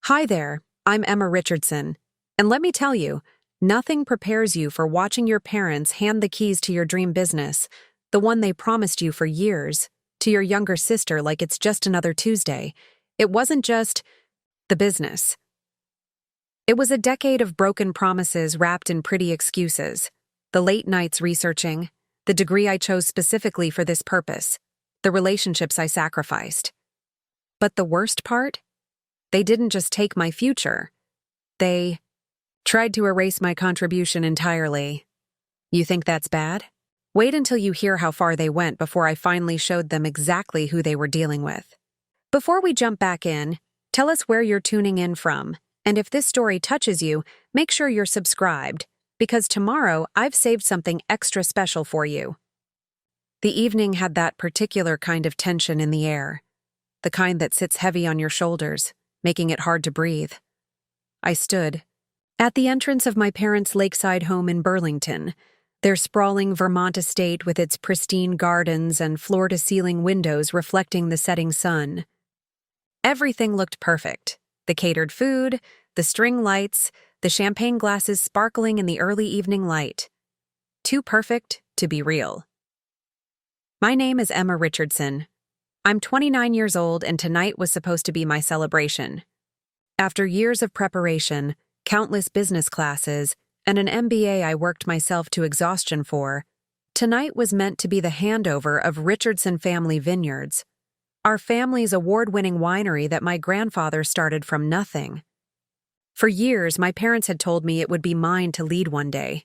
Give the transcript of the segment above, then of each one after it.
Hi there, I'm Emma Richardson, and let me tell you, nothing prepares you for watching your parents hand the keys to your dream business, the one they promised you for years, to your younger sister like it's just another Tuesday. It wasn't just the business. It was a decade of broken promises wrapped in pretty excuses. The late nights researching, the degree I chose specifically for this purpose, the relationships I sacrificed. But the worst part? They didn't just take my future. They tried to erase my contribution entirely. You think that's bad? Wait until you hear how far they went before I finally showed them exactly who they were dealing with. Before we jump back in, tell us where you're tuning in from, and if this story touches you, make sure you're subscribed, because tomorrow I've saved something extra special for you. The evening had that particular kind of tension in the air, the kind that sits heavy on your shoulders, making it hard to breathe. I stood at the entrance of my parents' lakeside home in Burlington, their sprawling Vermont estate with its pristine gardens and floor-to-ceiling windows reflecting the setting sun. Everything looked perfect. The catered food, the string lights, the champagne glasses sparkling in the early evening light. Too perfect to be real. My name is Emma Richardson. I'm 29 years old, and tonight was supposed to be my celebration. After years of preparation, countless business classes, and an MBA I worked myself to exhaustion for, tonight was meant to be the handover of Richardson Family Vineyards, our family's award-winning winery that my grandfather started from nothing. For years, my parents had told me it would be mine to lead one day.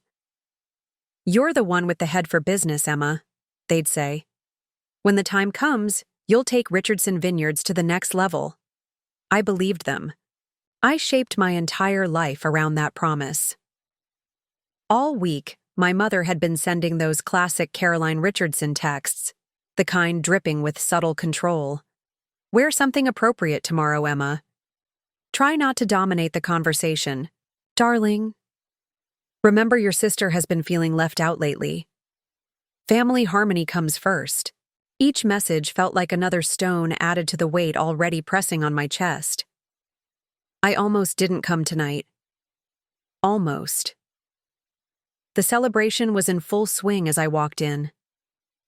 "You're the one with the head for business, Emma," they'd say. "When the time comes, you'll take Richardson Vineyards to the next level." I believed them. I shaped my entire life around that promise. All week, my mother had been sending those classic Caroline Richardson texts, the kind dripping with subtle control. "Wear something appropriate tomorrow, Emma. Try not to dominate the conversation. Darling. Remember your sister has been feeling left out lately. Family harmony comes first." Each message felt like another stone added to the weight already pressing on my chest. I almost didn't come tonight. Almost. The celebration was in full swing as I walked in.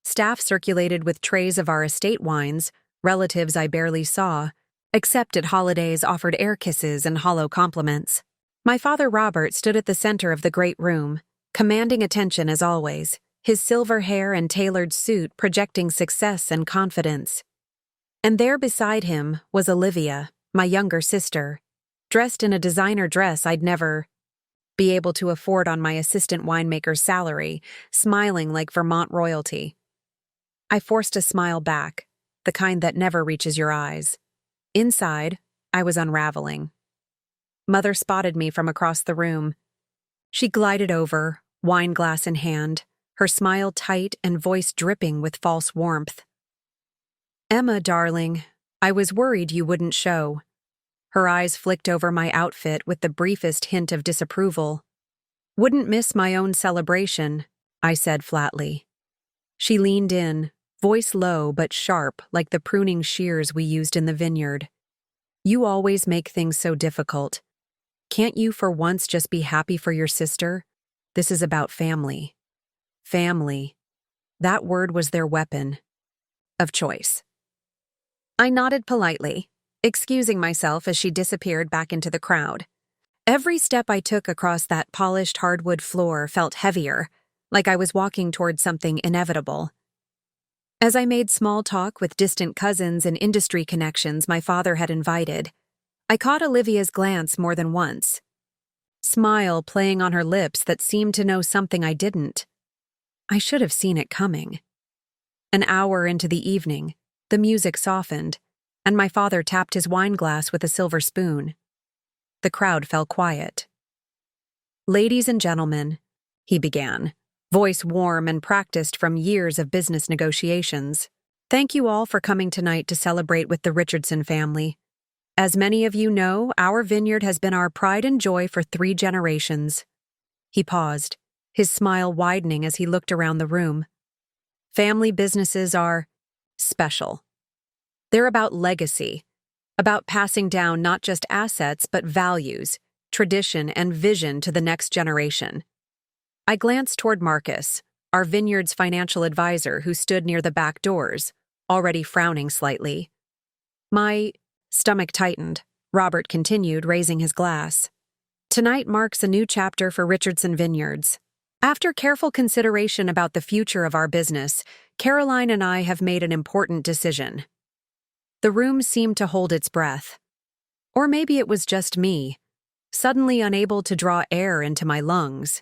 Staff circulated with trays of our estate wines, relatives I barely saw, except at holidays offered air kisses and hollow compliments. My father Robert stood at the center of the great room, commanding attention as always, his silver hair and tailored suit projecting success and confidence. And there beside him was Olivia, my younger sister, dressed in a designer dress I'd never be able to afford on my assistant winemaker's salary, smiling like Vermont royalty. I forced a smile back, the kind that never reaches your eyes. Inside, I was unraveling. Mother spotted me from across the room. She glided over, wine glass in hand, her smile tight and voice dripping with false warmth. "Emma, darling, I was worried you wouldn't show." Her eyes flicked over my outfit with the briefest hint of disapproval. "Wouldn't miss my own celebration," I said flatly. She leaned in, voice low but sharp like the pruning shears we used in the vineyard. "You always make things so difficult. Can't you for once just be happy for your sister? This is about family." Family. That word was their weapon of choice. I nodded politely, excusing myself as she disappeared back into the crowd. Every step I took across that polished hardwood floor felt heavier, like I was walking toward something inevitable. As I made small talk with distant cousins and industry connections my father had invited, I caught Olivia's glance more than once. Smile playing on her lips that seemed to know something I didn't. I should have seen it coming. An hour into the evening, the music softened, and my father tapped his wine glass with a silver spoon. The crowd fell quiet. "Ladies and gentlemen," he began, voice warm and practiced from years of business negotiations, "thank you all for coming tonight to celebrate with the Richardson family. As many of you know, our vineyard has been our pride and joy for 3 generations. He paused, his smile widening as he looked around the room. "Family businesses are special. They're about legacy, about passing down not just assets but values, tradition, and vision to the next generation. I glanced toward Marcus, our vineyard's financial advisor who stood near the back doors, already frowning slightly. My stomach tightened. Robert continued, raising his glass. Tonight marks a new chapter for Richardson Vineyards. After careful consideration about the future of our business, Caroline and I have made an important decision. The room seemed to hold its breath. Or maybe it was just me, suddenly unable to draw air into my lungs.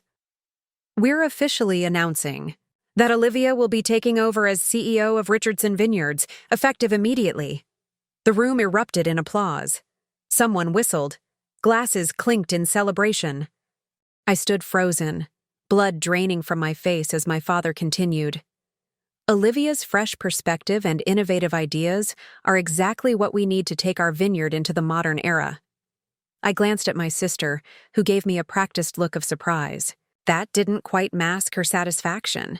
We're officially announcing that Olivia will be taking over as CEO of Richardson Vineyards, effective immediately. The room erupted in applause. Someone whistled. Glasses clinked in celebration. I stood frozen, blood draining from my face as my father continued. Olivia's fresh perspective and innovative ideas are exactly what we need to take our vineyard into the modern era. I glanced at my sister, who gave me a practiced look of surprise. That didn't quite mask her satisfaction.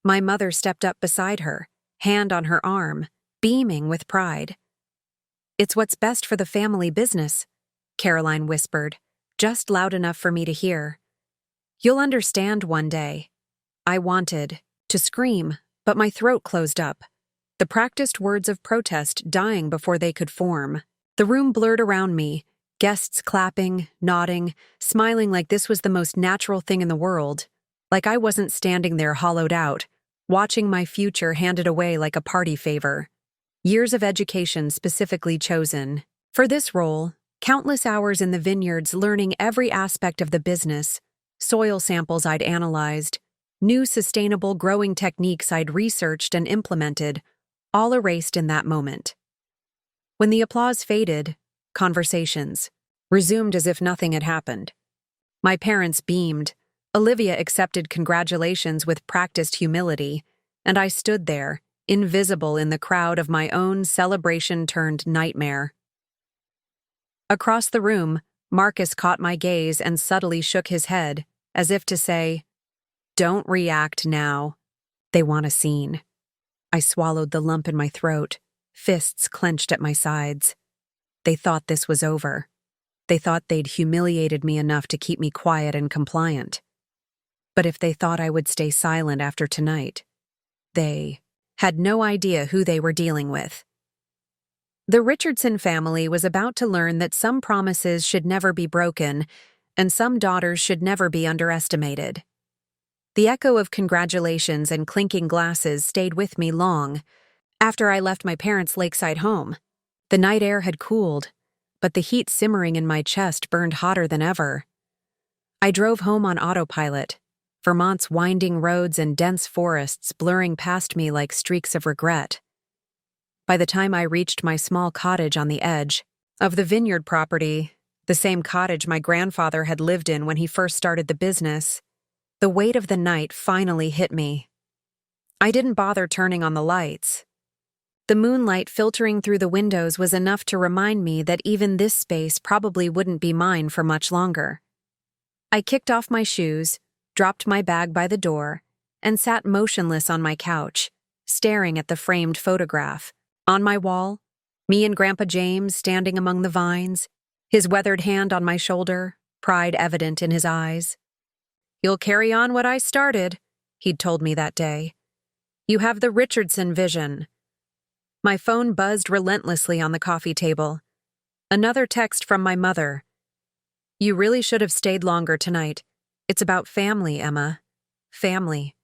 My mother stepped up beside her, hand on her arm, beaming with pride. "It's what's best for the family business," Caroline whispered, just loud enough for me to hear. "You'll understand one day." I wanted to scream, but my throat closed up, the practiced words of protest dying before they could form. The room blurred around me, guests clapping, nodding, smiling like this was the most natural thing in the world, like I wasn't standing there hollowed out, watching my future handed away like a party favor. Years of education specifically chosen. For this role, countless hours in the vineyards learning every aspect of the business, soil samples I'd analyzed, new sustainable growing techniques I'd researched and implemented, all erased in that moment. When the applause faded, conversations resumed as if nothing had happened. My parents beamed, Olivia accepted congratulations with practiced humility, and I stood there, invisible in the crowd of my own celebration-turned-nightmare. Across the room, Marcus caught my gaze and subtly shook his head, as if to say, "Don't react now. They want a scene." I swallowed the lump in my throat, fists clenched at my sides. They thought this was over. They thought they'd humiliated me enough to keep me quiet and compliant. But if they thought I would stay silent after tonight, they had no idea who they were dealing with. The Richardson family was about to learn that some promises should never be broken, and some daughters should never be underestimated. The echo of congratulations and clinking glasses stayed with me long after I left my parents' lakeside home. The night air had cooled, but the heat simmering in my chest burned hotter than ever. I drove home on autopilot, Vermont's winding roads and dense forests blurring past me like streaks of regret. By the time I reached my small cottage on the edge of the vineyard property, the same cottage my grandfather had lived in when he first started the business, the weight of the night finally hit me. I didn't bother turning on the lights. The moonlight filtering through the windows was enough to remind me that even this space probably wouldn't be mine for much longer. I kicked off my shoes, dropped my bag by the door, and sat motionless on my couch, staring at the framed photograph. On my wall, me and Grandpa James standing among the vines, his weathered hand on my shoulder, pride evident in his eyes. "You'll carry on what I started," he'd told me that day. "You have the Richardson vision." My phone buzzed relentlessly on the coffee table. Another text from my mother. "You really should have stayed longer tonight. It's about family, Emma. Family."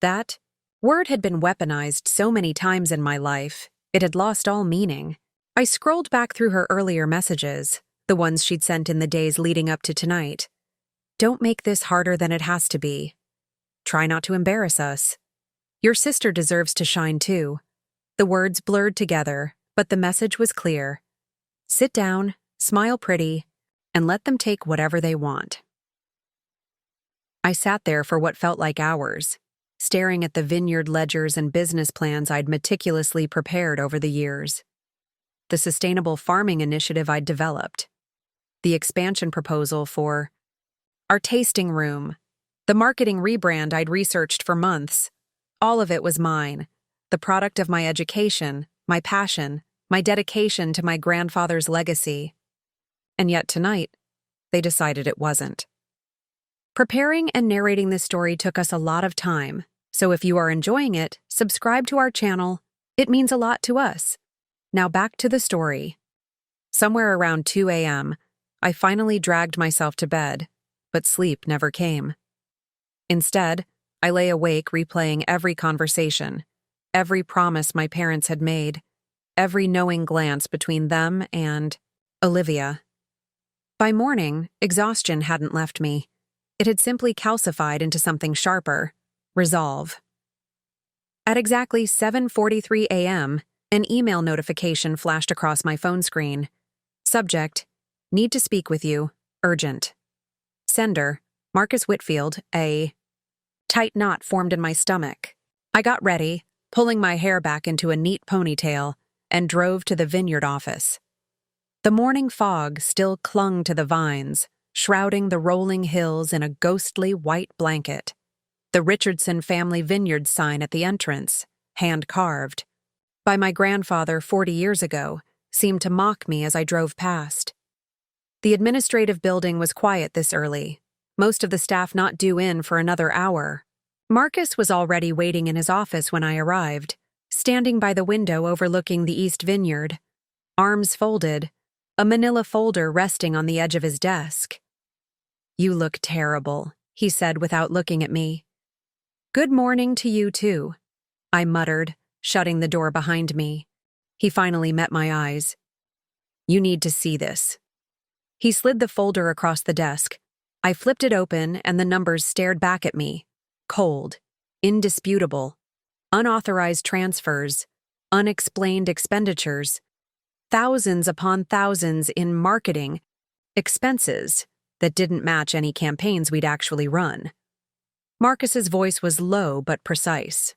That word had been weaponized so many times in my life, it had lost all meaning. I scrolled back through her earlier messages, the ones she'd sent in the days leading up to tonight. "Don't make this harder than it has to be. Try not to embarrass us. Your sister deserves to shine too." The words blurred together, but the message was clear. Sit down, smile pretty, and let them take whatever they want. I sat there for what felt like hours, staring at the vineyard ledgers and business plans I'd meticulously prepared over the years. The sustainable farming initiative I'd developed, the expansion proposal for our tasting room, the marketing rebrand I'd researched for months. All of it was mine, the product of my education, my passion, my dedication to my grandfather's legacy. And yet tonight, they decided it wasn't. Preparing and narrating this story took us a lot of time, so if you are enjoying it, subscribe to our channel. It means a lot to us. Now back to the story. Somewhere around 2 a.m., I finally dragged myself to bed, but sleep never came. Instead, I lay awake replaying every conversation, every promise my parents had made, every knowing glance between them and Olivia. By morning, exhaustion hadn't left me. It had simply calcified into something sharper: resolve. At exactly 7:43 a.m., an email notification flashed across my phone screen. Subject: Need to speak with you. Urgent. Sender: Marcus Whitfield. A tight knot formed in my stomach. I got ready, pulling my hair back into a neat ponytail, and drove to the vineyard office. The morning fog still clung to the vines, shrouding the rolling hills in a ghostly white blanket. The Richardson family vineyard sign at the entrance, hand-carved by my grandfather 40 years ago, seemed to mock me as I drove past. The administrative building was quiet this early, most of the staff not due in for another hour. Marcus was already waiting in his office when I arrived, standing by the window overlooking the East Vineyard, arms folded, a manila folder resting on the edge of his desk. "You look terrible," he said without looking at me. "Good morning to you, too," I muttered, shutting the door behind me. He finally met my eyes. "You need to see this." He slid the folder across the desk. I flipped it open, and the numbers stared back at me. Cold, indisputable, unauthorized transfers, unexplained expenditures, thousands upon thousands in marketing expenses that didn't match any campaigns we'd actually run. Marcus's voice was low but precise.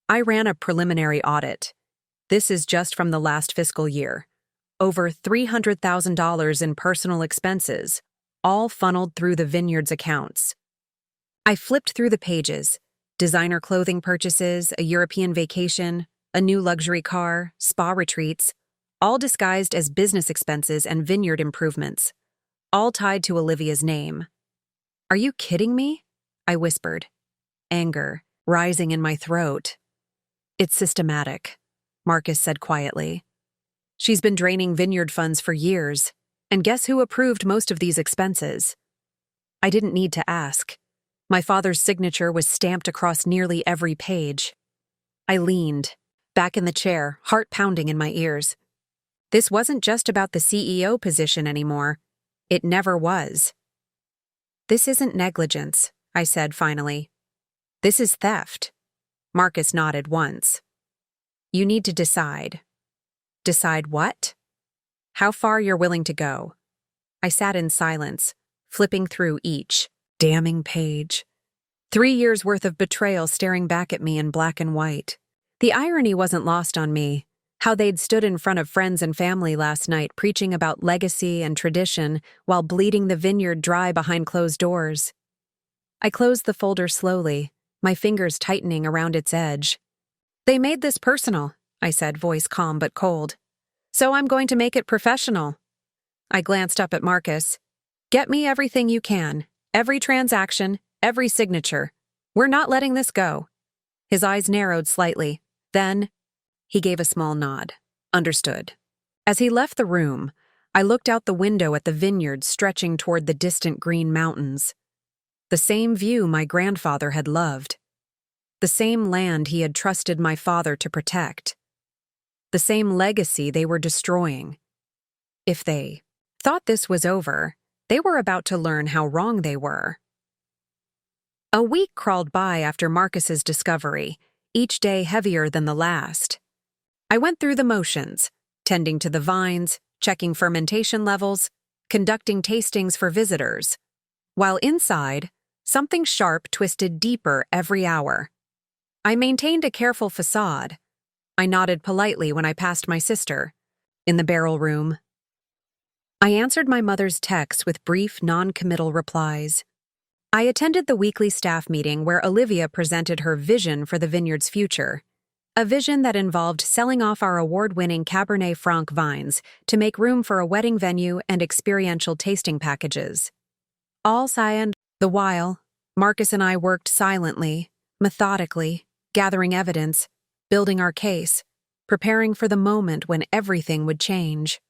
"I ran a preliminary audit. This is just from the last fiscal year. Over $300,000 in personal expenses, all funneled through the vineyard's accounts." I flipped through the pages: designer clothing purchases, a European vacation, a new luxury car, spa retreats, all disguised as business expenses and vineyard improvements, all tied to Olivia's name. "Are you kidding me?" I whispered, anger rising in my throat. "It's systematic," Marcus said quietly. "She's been draining vineyard funds for years, and guess who approved most of these expenses?" I didn't need to ask. My father's signature was stamped across nearly every page. I leaned, back in the chair, heart pounding in my ears. This wasn't just about the CEO position anymore. It never was. "This isn't negligence," I said finally. "This is theft." Marcus nodded once. "You need to decide." "Decide what?" "How far you're willing to go." I sat in silence, flipping through each damning page. 3 years' worth of betrayal staring back at me in black and white. The irony wasn't lost on me. How they'd stood in front of friends and family last night preaching about legacy and tradition while bleeding the vineyard dry behind closed doors. I closed the folder slowly, my fingers tightening around its edge. "They made this personal," I said, voice calm but cold. "So I'm going to make it professional." I glanced up at Marcus. "Get me everything you can, every transaction, every signature. We're not letting this go." His eyes narrowed slightly. Then he gave a small nod. "Understood." As he left the room, I looked out the window at the vineyard stretching toward the distant green mountains. The same view my grandfather had loved. The same land he had trusted my father to protect. The same legacy they were destroying. If they thought this was over, they were about to learn how wrong they were. A week crawled by after Marcus's discovery, each day heavier than the last. I went through the motions, tending to the vines, checking fermentation levels, conducting tastings for visitors, while inside, something sharp twisted deeper every hour. I maintained a careful facade. I nodded politely when I passed my sister, in the barrel room. I answered my mother's texts with brief, non-committal replies. I attended the weekly staff meeting where Olivia presented her vision for the vineyard's future. A vision that involved selling off our award-winning Cabernet Franc vines to make room for a wedding venue and experiential tasting packages. All signed. The while, Marcus and I worked silently, methodically, gathering evidence, building our case, preparing for the moment when everything would change.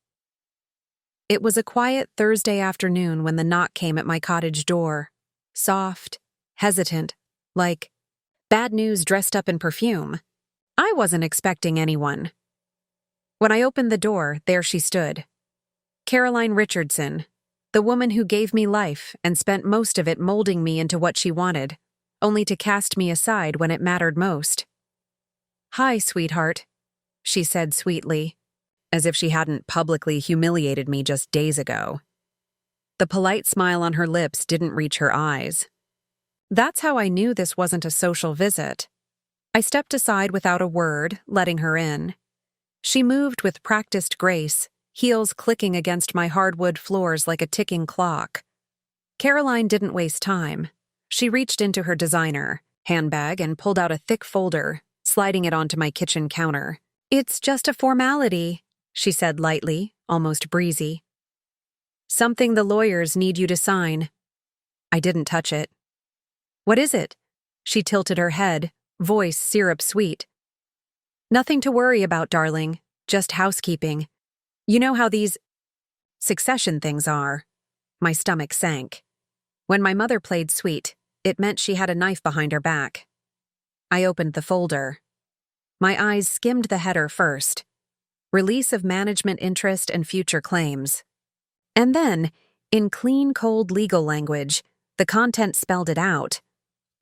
It was a quiet Thursday afternoon when the knock came at my cottage door. Soft, hesitant, like bad news dressed up in perfume. I wasn't expecting anyone. When I opened the door, there she stood. Caroline Richardson, the woman who gave me life and spent most of it molding me into what she wanted, only to cast me aside when it mattered most. "Hi, sweetheart," she said sweetly, as if she hadn't publicly humiliated me just days ago. The polite smile on her lips didn't reach her eyes. That's how I knew this wasn't a social visit. I stepped aside without a word, letting her in. She moved with practiced grace, heels clicking against my hardwood floors like a ticking clock. Caroline didn't waste time. She reached into her designer handbag and pulled out a thick folder, sliding it onto my kitchen counter. "It's just a formality," she said lightly, almost breezy. "Something the lawyers need you to sign." I didn't touch it. "What is it?" She tilted her head, voice syrup sweet. "Nothing to worry about, darling. Just housekeeping. You know how these succession things are." My stomach sank. When my mother played sweet, it meant she had a knife behind her back. I opened the folder. My eyes skimmed the header first. Release of management interest and future claims. And then, in clean, cold legal language, the content spelled it out.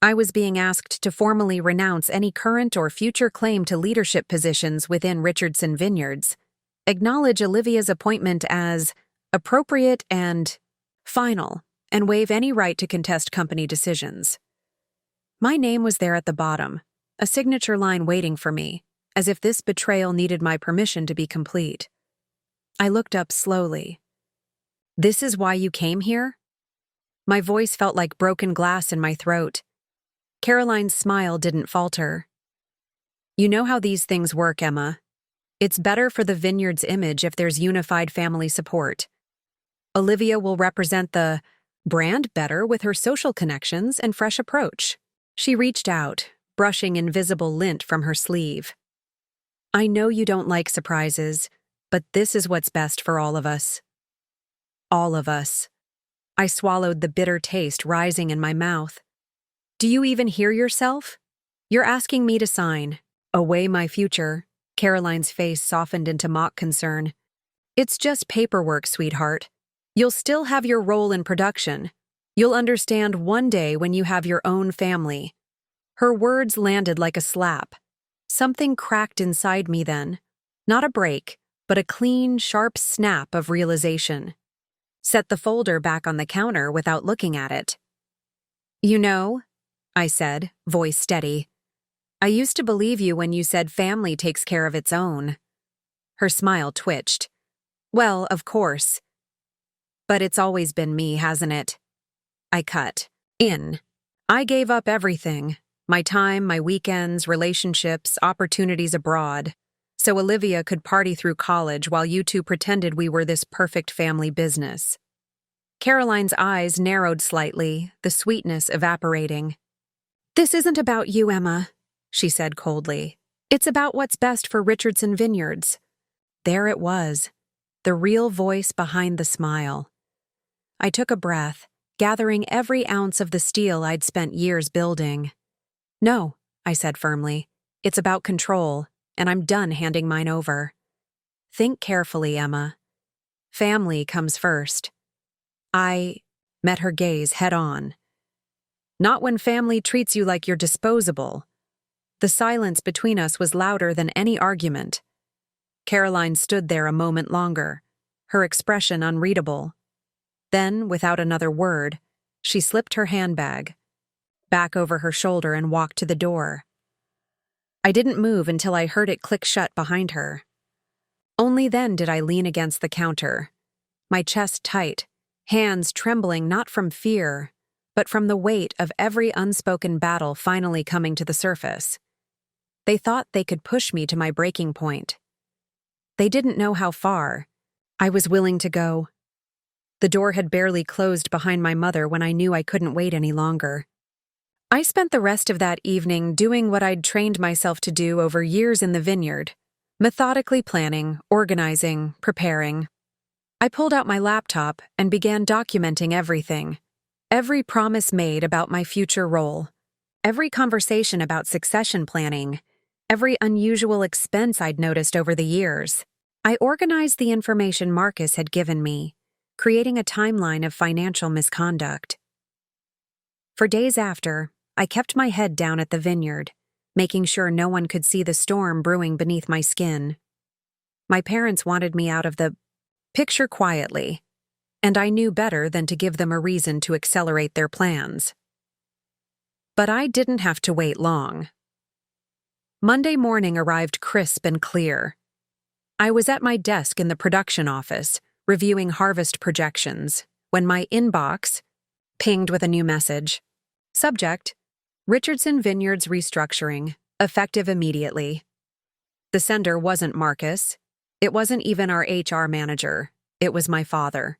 I was being asked to formally renounce any current or future claim to leadership positions within Richardson Vineyards, acknowledge Olivia's appointment as appropriate and final, and waive any right to contest company decisions. My name was there at the bottom, a signature line waiting for me, as if this betrayal needed my permission to be complete. I looked up slowly. "This is why you came here?" My voice felt like broken glass in my throat. Caroline's smile didn't falter. "You know how these things work, Emma. It's better for the vineyard's image if there's unified family support. Olivia will represent the brand better with her social connections and fresh approach." She reached out, brushing invisible lint from her sleeve. "I know you don't like surprises, but this is what's best for all of us." All of us. I swallowed the bitter taste rising in my mouth. "Do you even hear yourself? You're asking me to sign away my future." Caroline's face softened into mock concern. "It's just paperwork, sweetheart. You'll still have your role in production. You'll understand one day when you have your own family." Her words landed like a slap. Something cracked inside me then. Not a break, but a clean, sharp snap of realization. Set the folder back on the counter without looking at it. "You know," I said, voice steady, "I used to believe you when you said family takes care of its own." Her smile twitched. "Well, of course. But it's always been me, hasn't it?" I cut in. I gave up everything. My time, my weekends, relationships, opportunities abroad. So Olivia could party through college while you two pretended we were this perfect family business. Caroline's eyes narrowed slightly, the sweetness evaporating. "This isn't about you, Emma," she said coldly. "It's about what's best for Richardson Vineyards." There it was, the real voice behind the smile. I took a breath, gathering every ounce of the steel I'd spent years building. "No," I said firmly. "It's about control, and I'm done handing mine over." "Think carefully, Emma. Family comes first." I met her gaze head on. "Not when family treats you like you're disposable." The silence between us was louder than any argument. Caroline stood there a moment longer, her expression unreadable. Then, without another word, she slipped her handbag back over her shoulder and walked to the door. I didn't move until I heard it click shut behind her. Only then did I lean against the counter, my chest tight, hands trembling not from fear, but from the weight of every unspoken battle finally coming to the surface. They thought they could push me to my breaking point. They didn't know how far I was willing to go. The door had barely closed behind my mother when I knew I couldn't wait any longer. I spent the rest of that evening doing what I'd trained myself to do over years in the vineyard, methodically planning, organizing, preparing. I pulled out my laptop and began documenting everything. Every promise made about my future role, every conversation about succession planning, every unusual expense I'd noticed over the years. I organized the information Marcus had given me, creating a timeline of financial misconduct. For days after, I kept my head down at the vineyard, making sure no one could see the storm brewing beneath my skin. My parents wanted me out of the picture quietly, and I knew better than to give them a reason to accelerate their plans. But I didn't have to wait long. Monday morning arrived crisp and clear. I was at my desk in the production office, reviewing harvest projections, when my inbox pinged with a new message. Subject: Richardson Vineyards restructuring, effective immediately. The sender wasn't Marcus. It wasn't even our HR manager. It was my father.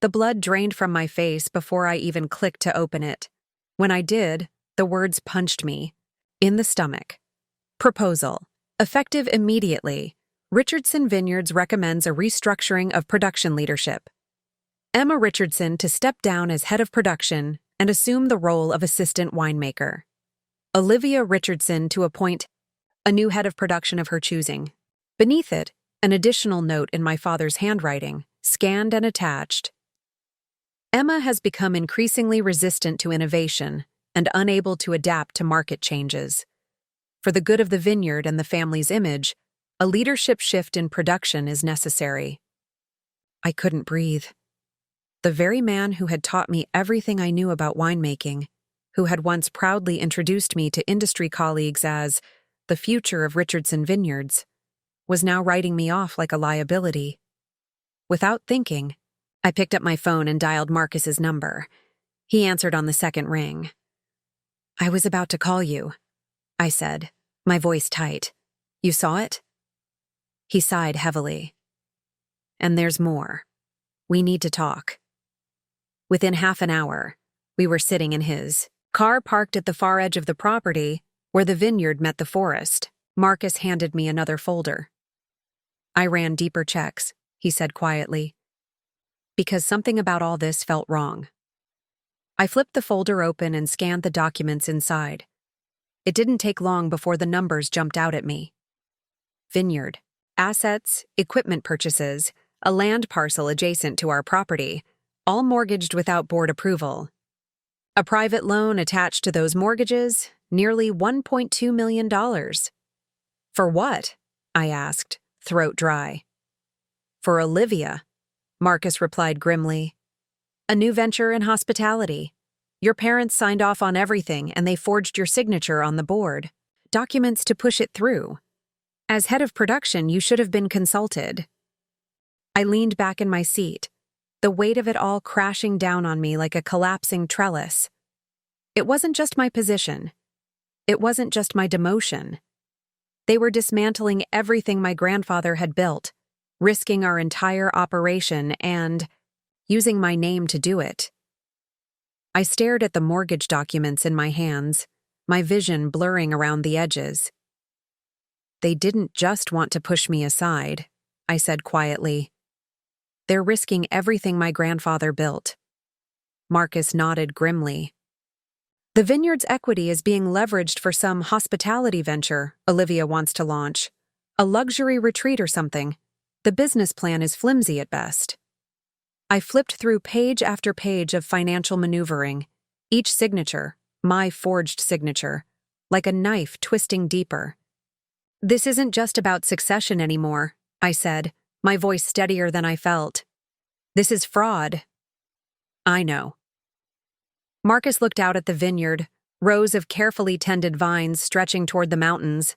The blood drained from my face before I even clicked to open it. When I did, the words punched me in the stomach. Proposal: effective immediately. Richardson Vineyards recommends a restructuring of production leadership. Emma Richardson to step down as head of production and assume the role of assistant winemaker. Olivia Richardson to appoint a new head of production of her choosing. Beneath it, an additional note in my father's handwriting, scanned and attached. Emma has become increasingly resistant to innovation and unable to adapt to market changes. For the good of the vineyard and the family's image, a leadership shift in production is necessary. I couldn't breathe. The very man who had taught me everything I knew about winemaking, who had once proudly introduced me to industry colleagues as the future of Richardson Vineyards, was now writing me off like a liability. Without thinking, I picked up my phone and dialed Marcus's number. He answered on the second ring. "I was about to call you," I said, my voice tight. "You saw it?" He sighed heavily. "And there's more. We need to talk." Within half an hour, we were sitting in his car parked at the far edge of the property where the vineyard met the forest. Marcus handed me another folder. "I ran deeper checks," he said quietly, "because something about all this felt wrong." I flipped the folder open and scanned the documents inside. It didn't take long before the numbers jumped out at me. Vineyard, assets, equipment purchases, a land parcel adjacent to our property, all mortgaged without board approval. A private loan attached to those mortgages, nearly $1.2 million. For what? I asked, throat dry. For Olivia, Marcus replied grimly. A new venture in hospitality. Your parents signed off on everything and they forged your signature on the board. Documents to push it through. As head of production, you should have been consulted. I leaned back in my seat, the weight of it all crashing down on me like a collapsing trellis. It wasn't just my position. It wasn't just my demotion. They were dismantling everything my grandfather had built, risking our entire operation and using my name to do it. I stared at the mortgage documents in my hands, my vision blurring around the edges. They didn't just want to push me aside, I said quietly. They're risking everything my grandfather built. Marcus nodded grimly. The vineyard's equity is being leveraged for some hospitality venture Olivia wants to launch. A luxury retreat or something. The business plan is flimsy at best. I flipped through page after page of financial maneuvering, each signature, my forged signature, like a knife twisting deeper. This isn't just about succession anymore, I said, my voice steadier than I felt. This is fraud. I know. Marcus looked out at the vineyard, rows of carefully tended vines stretching toward the mountains.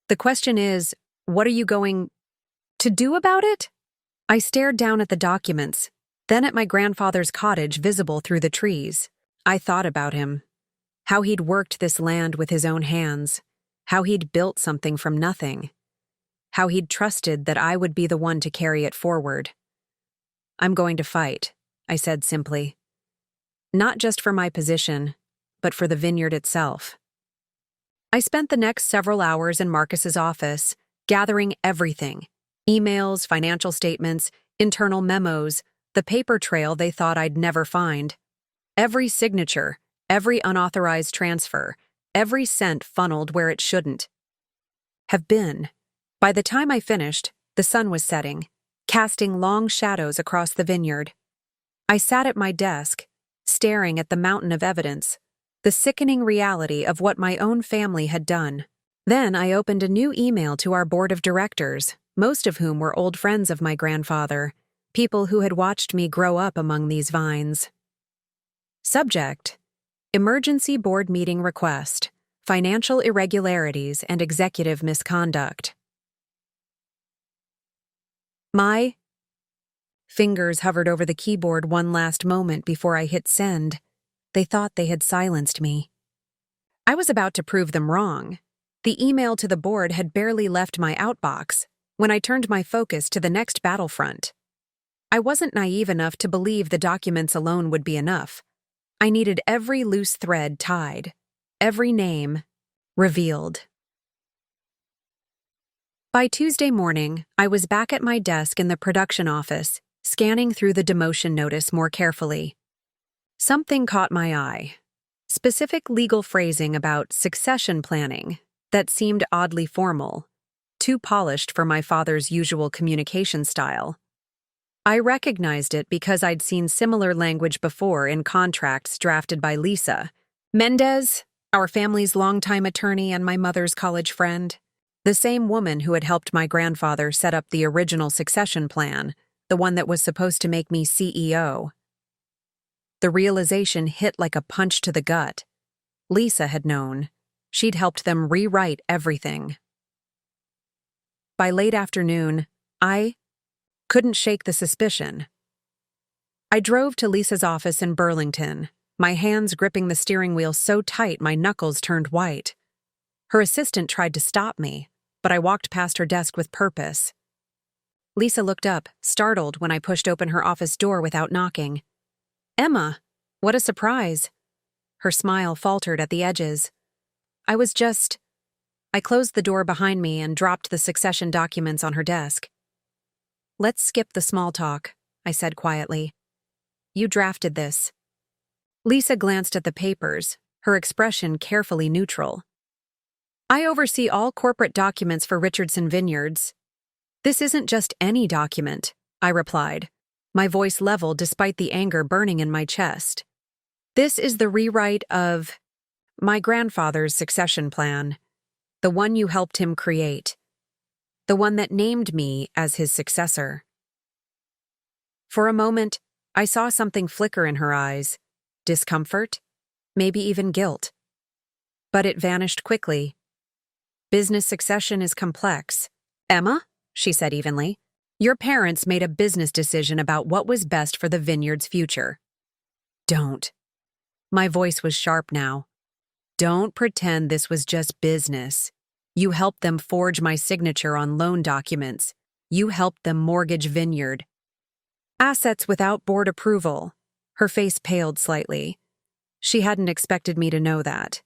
The question is, what are you going to do about it? I stared down at the documents, then at my grandfather's cottage visible through the trees. I thought about him, how he'd worked this land with his own hands, how he'd built something from nothing, how he'd trusted that I would be the one to carry it forward. "I'm going to fight," I said simply. "Not just for my position, but for the vineyard itself." I spent the next several hours in Marcus's office, gathering everything: emails, financial statements, internal memos, the paper trail they thought I'd never find. Every signature, every unauthorized transfer, every cent funneled where it shouldn't have been. By the time I finished, the sun was setting, casting long shadows across the vineyard. I sat at my desk, staring at the mountain of evidence, the sickening reality of what my own family had done. Then I opened a new email to our board of directors, most of whom were old friends of my grandfather, people who had watched me grow up among these vines. Subject: Emergency Board Meeting Request, Financial Irregularities and Executive Misconduct. My fingers hovered over the keyboard one last moment before I hit send. They thought they had silenced me. I was about to prove them wrong. The email to the board had barely left my outbox when I turned my focus to the next battlefront. I wasn't naive enough to believe the documents alone would be enough. I needed every loose thread tied, every name revealed. By Tuesday morning, I was back at my desk in the production office, scanning through the demotion notice more carefully. Something caught my eye: specific legal phrasing about succession planning that seemed oddly formal, too polished for my father's usual communication style. I recognized it because I'd seen similar language before in contracts drafted by Lisa Mendez, our family's longtime attorney and my mother's college friend, the same woman who had helped my grandfather set up the original succession plan, the one that was supposed to make me CEO. The realization hit like a punch to the gut. Lisa had known. She'd helped them rewrite everything. By late afternoon, I couldn't shake the suspicion. I drove to Lisa's office in Burlington, my hands gripping the steering wheel so tight my knuckles turned white. Her assistant tried to stop me, but I walked past her desk with purpose. Lisa looked up, startled when I pushed open her office door without knocking. "Emma, what a surprise." Her smile faltered at the edges. I closed the door behind me and dropped the succession documents on her desk. "Let's skip the small talk," I said quietly. "You drafted this." Lisa glanced at the papers, her expression carefully neutral. "I oversee all corporate documents for Richardson Vineyards." "This isn't just any document," I replied, my voice level despite the anger burning in my chest. "This is the rewrite of my grandfather's succession plan, the one you helped him create, the one that named me as his successor." For a moment, I saw something flicker in her eyes, discomfort, maybe even guilt. But it vanished quickly. "Business succession is complex. Emma," she said evenly, "your parents made a business decision about what was best for the vineyard's future. Don't." My voice was sharp now. "Don't pretend this was just business. You helped them forge my signature on loan documents. You helped them mortgage Vineyard. Assets without board approval." Her face paled slightly. She hadn't expected me to know that.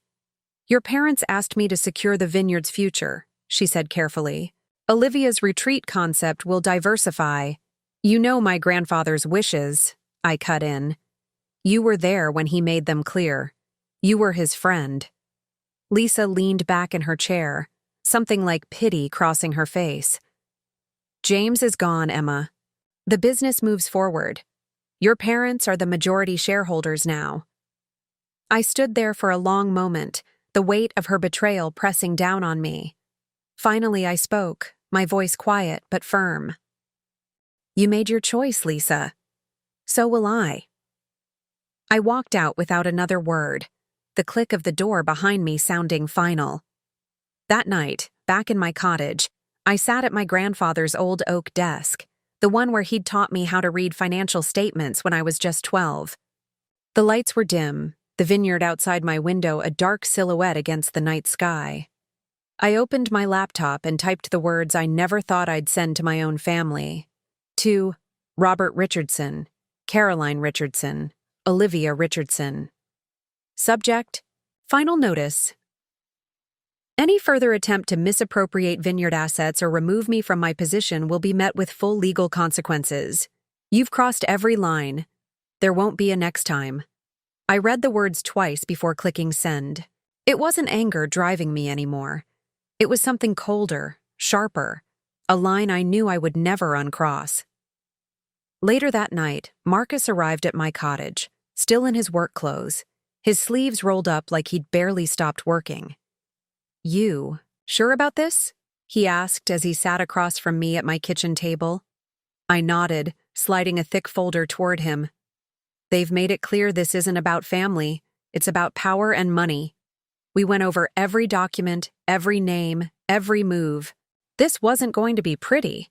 "Your parents asked me to secure the vineyard's future," she said carefully. "Olivia's retreat concept will diversify." "You know my grandfather's wishes," I cut in. "You were there when he made them clear. You were his friend." Lisa leaned back in her chair, something like pity crossing her face. "James is gone, Emma. The business moves forward. Your parents are the majority shareholders now." I stood there for a long moment, the weight of her betrayal pressing down on me. Finally I spoke, my voice quiet but firm. "You made your choice, Lisa. So will I." I walked out without another word, the click of the door behind me sounding final. That night, back in my cottage, I sat at my grandfather's old oak desk, the one where he'd taught me how to read financial statements when I was just 12. The lights were dim, the vineyard outside my window a dark silhouette against the night sky. I opened my laptop and typed the words I never thought I'd send to my own family. To Robert Richardson, Caroline Richardson, Olivia Richardson. Subject: Final notice. Any further attempt to misappropriate vineyard assets or remove me from my position will be met with full legal consequences. You've crossed every line. There won't be a next time. I read the words twice before clicking send. It wasn't anger driving me anymore. It was something colder, sharper, a line I knew I would never uncross. Later that night, Marcus arrived at my cottage, still in his work clothes, his sleeves rolled up like he'd barely stopped working. "You sure about this?" he asked as he sat across from me at my kitchen table. I nodded, sliding a thick folder toward him. "They've made it clear this isn't about family, it's about power and money. We went over every document, every name, every move. This wasn't going to be pretty.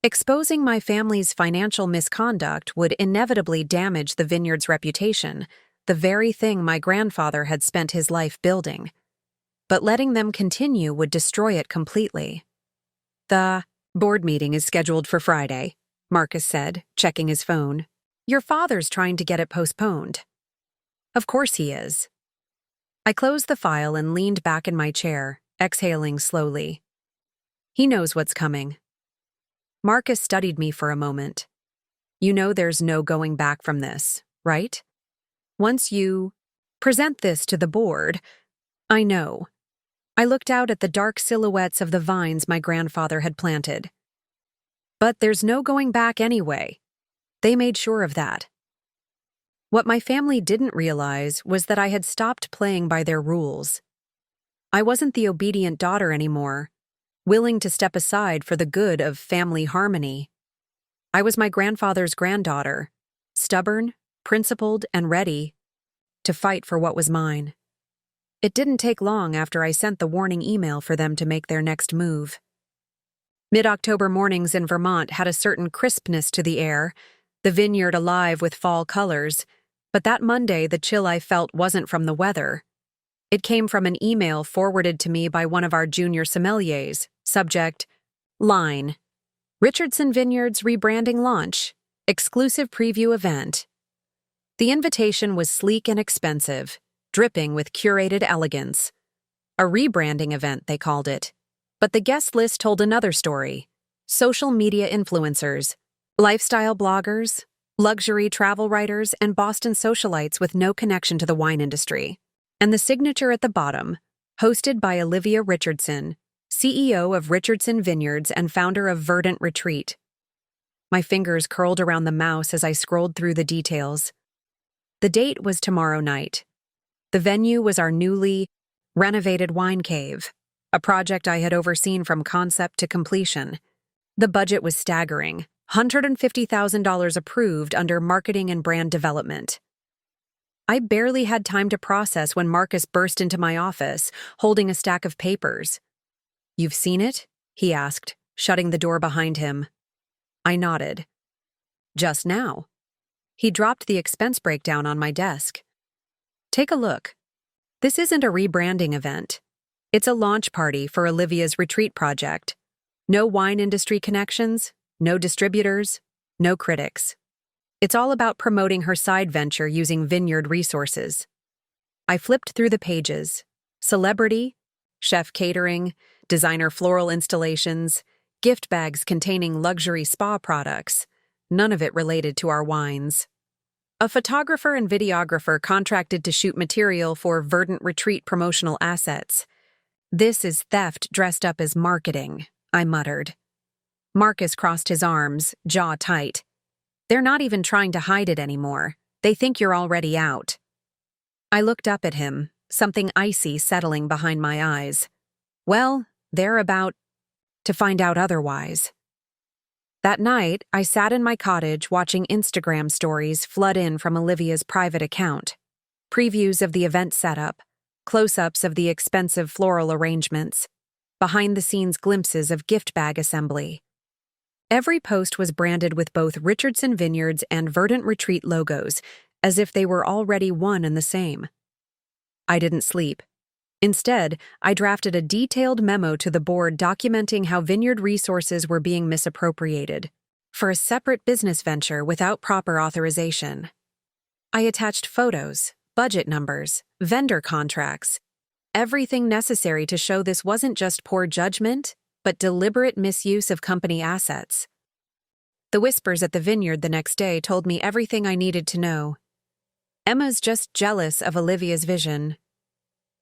Exposing my family's financial misconduct would inevitably damage the vineyard's reputation, the very thing my grandfather had spent his life building. But letting them continue would destroy it completely." "The board meeting is scheduled for Friday," Marcus said, checking his phone. "Your father's trying to get it postponed." "Of course he is." I closed the file and leaned back in my chair, exhaling slowly. He knows what's coming. Marcus studied me for a moment. "You know there's no going back from this, right? Once you present this to the board." "I know." I looked out at the dark silhouettes of the vines my grandfather had planted. "But there's no going back anyway. They made sure of that." What my family didn't realize was that I had stopped playing by their rules. I wasn't the obedient daughter anymore, willing to step aside for the good of family harmony. I was my grandfather's granddaughter, stubborn, principled, and ready to fight for what was mine. It didn't take long after I sent the warning email for them to make their next move. Mid-October mornings in Vermont had a certain crispness to the air, the vineyard alive with fall colors, but that Monday the chill I felt wasn't from the weather. It came from an email forwarded to me by one of our junior sommeliers. Subject: Line. Richardson Vineyards rebranding launch. Exclusive preview event. The invitation was sleek and expensive, dripping with curated elegance. A rebranding event, they called it. But the guest list told another story. Social media influencers, lifestyle bloggers, luxury travel writers, and Boston socialites with no connection to the wine industry. And the signature at the bottom, hosted by Olivia Richardson, CEO of Richardson Vineyards and founder of Verdant Retreat. My fingers curled around the mouse as I scrolled through the details. The date was tomorrow night. The venue was our newly renovated wine cave, a project I had overseen from concept to completion. The budget was staggering, $150,000 approved under marketing and brand development. I barely had time to process when Marcus burst into my office, holding a stack of papers. "You've seen it?" he asked, shutting the door behind him. I nodded. "Just now." He dropped the expense breakdown on my desk. "Take a look. This isn't a rebranding event. It's a launch party for Olivia's retreat project. No wine industry connections, no distributors, no critics. It's all about promoting her side venture using vineyard resources." I flipped through the pages. Celebrity, chef catering, designer floral installations, gift bags containing luxury spa products, none of it related to our wines. A photographer and videographer contracted to shoot material for Verdant Retreat promotional assets. "This is theft dressed up as marketing," I muttered. Marcus crossed his arms, jaw tight. "They're not even trying to hide it anymore. They think you're already out." I looked up at him, something icy settling behind my eyes. Well, they're about to find out otherwise. That night, I sat in my cottage watching Instagram stories flood in from Olivia's private account. Previews of the event setup, close-ups of the expensive floral arrangements, behind-the-scenes glimpses of gift bag assembly. Every post was branded with both Richardson Vineyards and Verdant Retreat logos, as if they were already one and the same. I didn't sleep. Instead, I drafted a detailed memo to the board documenting how vineyard resources were being misappropriated for a separate business venture without proper authorization. I attached photos, budget numbers, vendor contracts, everything necessary to show this wasn't just poor judgment, but deliberate misuse of company assets. The whispers at the vineyard the next day told me everything I needed to know. Emma's just jealous of Olivia's vision.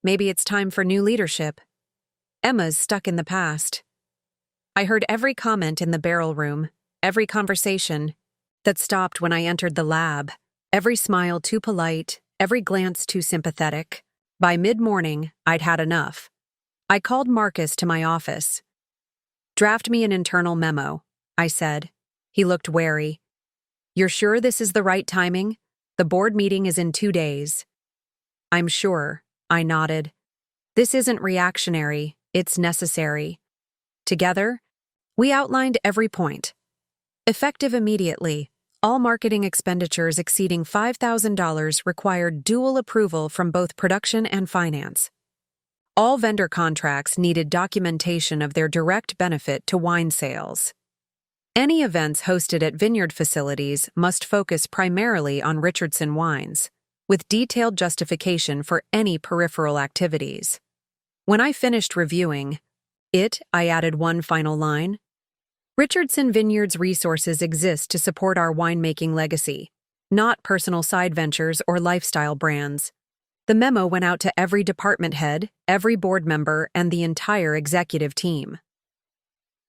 Maybe it's time for new leadership. Emma's stuck in the past. I heard every comment in the barrel room, every conversation that stopped when I entered the lab, every smile too polite, every glance too sympathetic. By mid-morning, I'd had enough. I called Marcus to my office. "Draft me an internal memo," I said. He looked wary. "You're sure this is the right timing? The board meeting is in 2 days." "I'm sure," I nodded. "This isn't reactionary, it's necessary." Together, we outlined every point. Effective immediately, all marketing expenditures exceeding $5,000 required dual approval from both production and finance. All vendor contracts needed documentation of their direct benefit to wine sales. Any events hosted at vineyard facilities must focus primarily on Richardson wines, with detailed justification for any peripheral activities. When I finished reviewing it, I added one final line. Richardson Vineyards resources exist to support our winemaking legacy, not personal side ventures or lifestyle brands. The memo went out to every department head, every board member, and the entire executive team.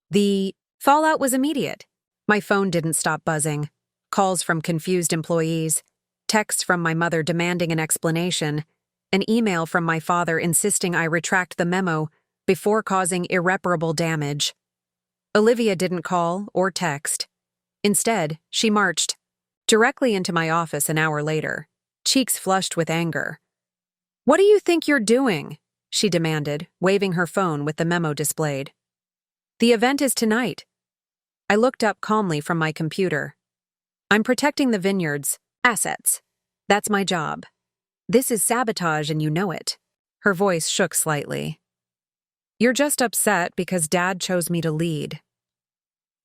The fallout was immediate. My phone didn't stop buzzing. Calls from confused employees, texts from my mother demanding an explanation, an email from my father insisting I retract the memo before causing irreparable damage. Olivia didn't call or text. Instead, she marched directly into my office an hour later, cheeks flushed with anger. "What do you think you're doing?" she demanded, waving her phone with the memo displayed. "The event is tonight." I looked up calmly from my computer. "I'm protecting the vineyard's assets. That's my job. This is sabotage and you know it." Her voice shook slightly. "You're just upset because Dad chose me to lead."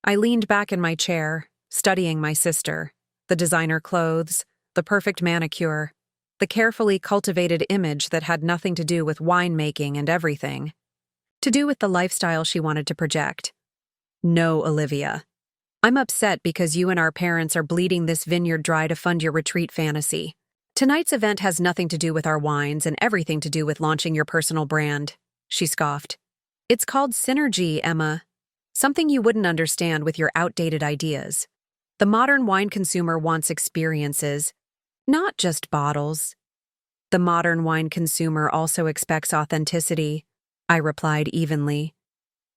I leaned back in my chair, studying my sister, the designer clothes, the perfect manicure, the carefully cultivated image that had nothing to do with winemaking and everything to do with the lifestyle she wanted to project. "No, Olivia. I'm upset because you and our parents are bleeding this vineyard dry to fund your retreat fantasy. Tonight's event has nothing to do with our wines and everything to do with launching your personal brand," she scoffed. "It's called synergy, Emma. Something you wouldn't understand with your outdated ideas. The modern wine consumer wants experiences, not just bottles." "The modern wine consumer also expects authenticity," I replied evenly.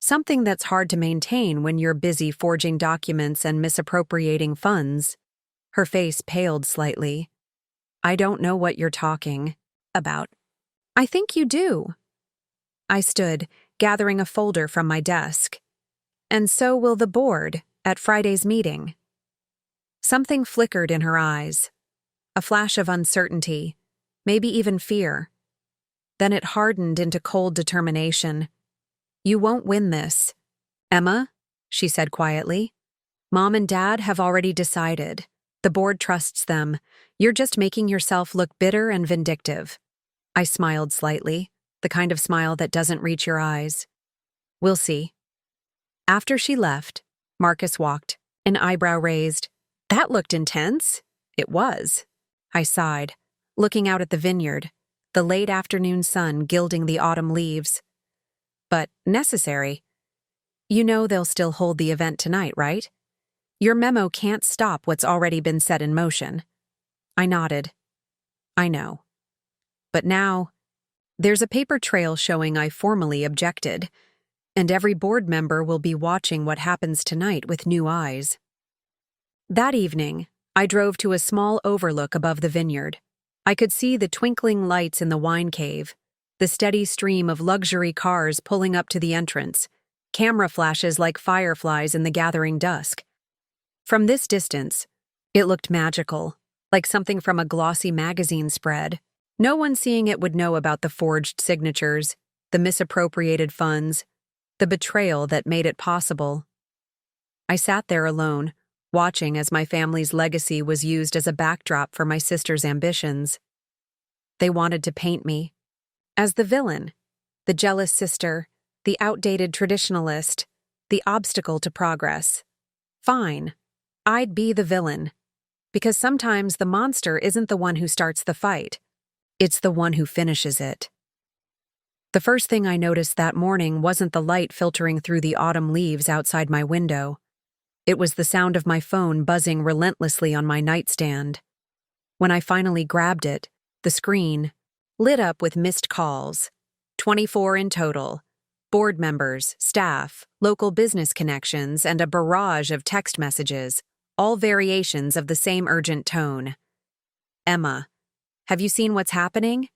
"Something that's hard to maintain when you're busy forging documents and misappropriating funds." Her face paled slightly. "I don't know what you're talking about." "I think you do." I stood, gathering a folder from my desk. "And so will the board at Friday's meeting." Something flickered in her eyes, a flash of uncertainty, maybe even fear. Then it hardened into cold determination. "You won't win this, Emma," she said quietly. "Mom and Dad have already decided. The board trusts them. You're just making yourself look bitter and vindictive." I smiled slightly, the kind of smile that doesn't reach your eyes. "We'll see." After she left, Marcus walked, an eyebrow raised. "That looked intense." "It was." I sighed, looking out at the vineyard, the late afternoon sun gilding the autumn leaves. "But necessary. You know they'll still hold the event tonight, right? Your memo can't stop what's already been set in motion." I nodded. "I know. But now, there's a paper trail showing I formally objected, and every board member will be watching what happens tonight with new eyes." That evening, I drove to a small overlook above the vineyard. I could see the twinkling lights in the wine cave, the steady stream of luxury cars pulling up to the entrance, camera flashes like fireflies in the gathering dusk. From this distance, it looked magical, like something from a glossy magazine spread. No one seeing it would know about the forged signatures, the misappropriated funds, the betrayal that made it possible. I sat there alone, watching as my family's legacy was used as a backdrop for my sister's ambitions. They wanted to paint me as the villain, the jealous sister, the outdated traditionalist, the obstacle to progress. Fine, I'd be the villain. Because sometimes the monster isn't the one who starts the fight. It's the one who finishes it. The first thing I noticed that morning wasn't the light filtering through the autumn leaves outside my window. It was the sound of my phone buzzing relentlessly on my nightstand. When I finally grabbed it, the screen lit up with missed calls. 24 in total. Board members, staff, local business connections, and a barrage of text messages, all variations of the same urgent tone. Emma, have you seen what's happening?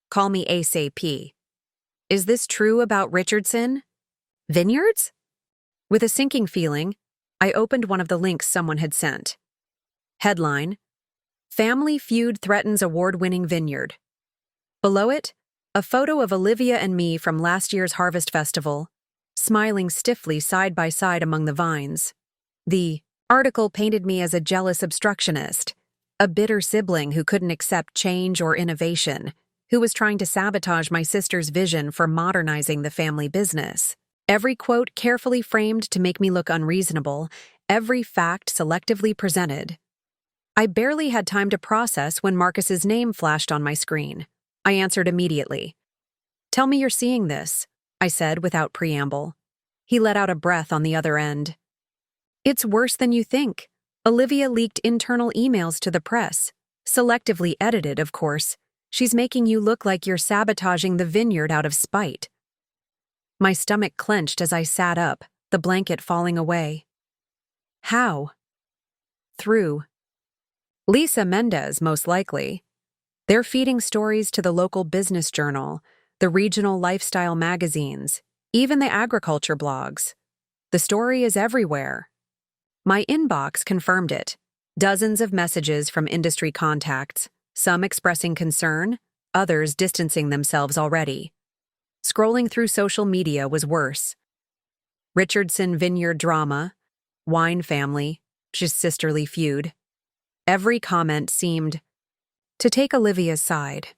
Call me ASAP. Is this true about Richardson? Vineyards? With a sinking feeling, I opened one of the links someone had sent. Headline: Family Feud Threatens Award-Winning Vineyard. Below it, a photo of Olivia and me from last year's Harvest Festival, smiling stiffly side by side among the vines. The article painted me as a jealous obstructionist, a bitter sibling who couldn't accept change or innovation, who was trying to sabotage my sister's vision for modernizing the family business. Every quote carefully framed to make me look unreasonable, every fact selectively presented. I barely had time to process when Marcus's name flashed on my screen. I answered immediately. Tell me you're seeing this, I said without preamble. He let out a breath on the other end. It's worse than you think. Olivia leaked internal emails to the press. Selectively edited, of course. She's making you look like you're sabotaging the vineyard out of spite. My stomach clenched as I sat up, the blanket falling away. How? Through Lisa Mendez, most likely. They're feeding stories to the local business journal, the regional lifestyle magazines, even the agriculture blogs. The story is everywhere. My inbox confirmed it. Dozens of messages from industry contacts, some expressing concern, others distancing themselves already. Scrolling through social media was worse. Richardson Vineyard drama, wine family, just sisterly feud. Every comment seemed to take Olivia's side.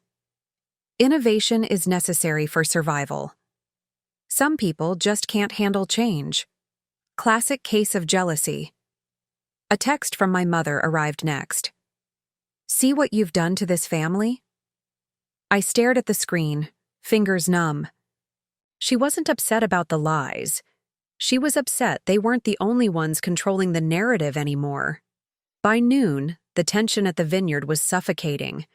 Innovation is necessary for survival. Some people just can't handle change. Classic case of jealousy. A text from my mother arrived next. See what you've done to this family? I stared at the screen, fingers numb. She wasn't upset about the lies. She was upset they weren't the only ones controlling the narrative anymore. By noon, the tension at the vineyard was suffocating.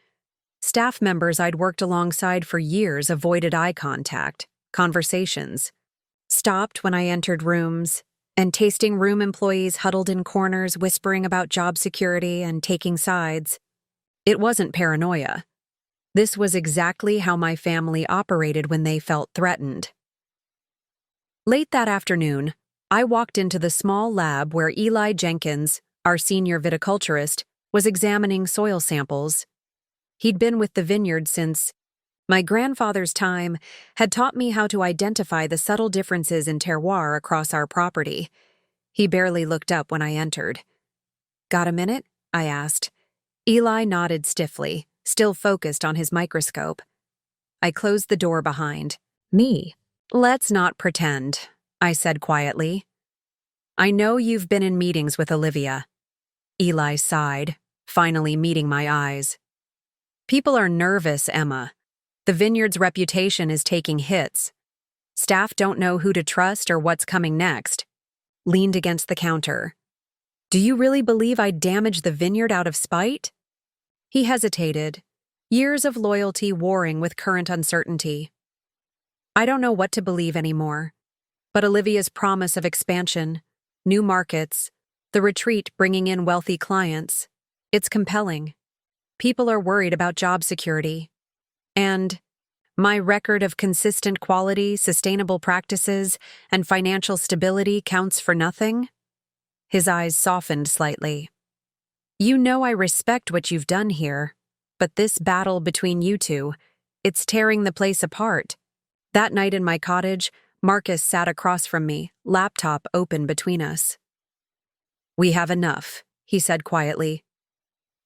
Staff members I'd worked alongside for years avoided eye contact, conversations. Stopped when I entered rooms, and tasting room employees huddled in corners whispering about job security and taking sides. It wasn't paranoia. This was exactly how my family operated when they felt threatened. Late that afternoon, I walked into the small lab where Eli Jenkins, our senior viticulturist, was examining soil samples. He'd been with the vineyard since my grandfather's time, had taught me how to identify the subtle differences in terroir across our property. He barely looked up when I entered. Got a minute? I asked. Eli nodded stiffly, still focused on his microscope. I closed the door behind me. Let's not pretend, I said quietly. I know you've been in meetings with Olivia. Eli sighed, finally meeting my eyes. People are nervous, Emma. The vineyard's reputation is taking hits. Staff don't know who to trust or what's coming next. Leaned against the counter. Do you really believe I'd damage the vineyard out of spite? He hesitated, years of loyalty warring with current uncertainty. I don't know what to believe anymore, but Olivia's promise of expansion, new markets, the retreat bringing in wealthy clients, it's compelling. People are worried about job security. And my record of consistent quality, sustainable practices, and financial stability counts for nothing? His eyes softened slightly. You know I respect what you've done here, but this battle between you two, it's tearing the place apart. That night in my cottage, Marcus sat across from me, laptop open between us. "We have enough," he said quietly.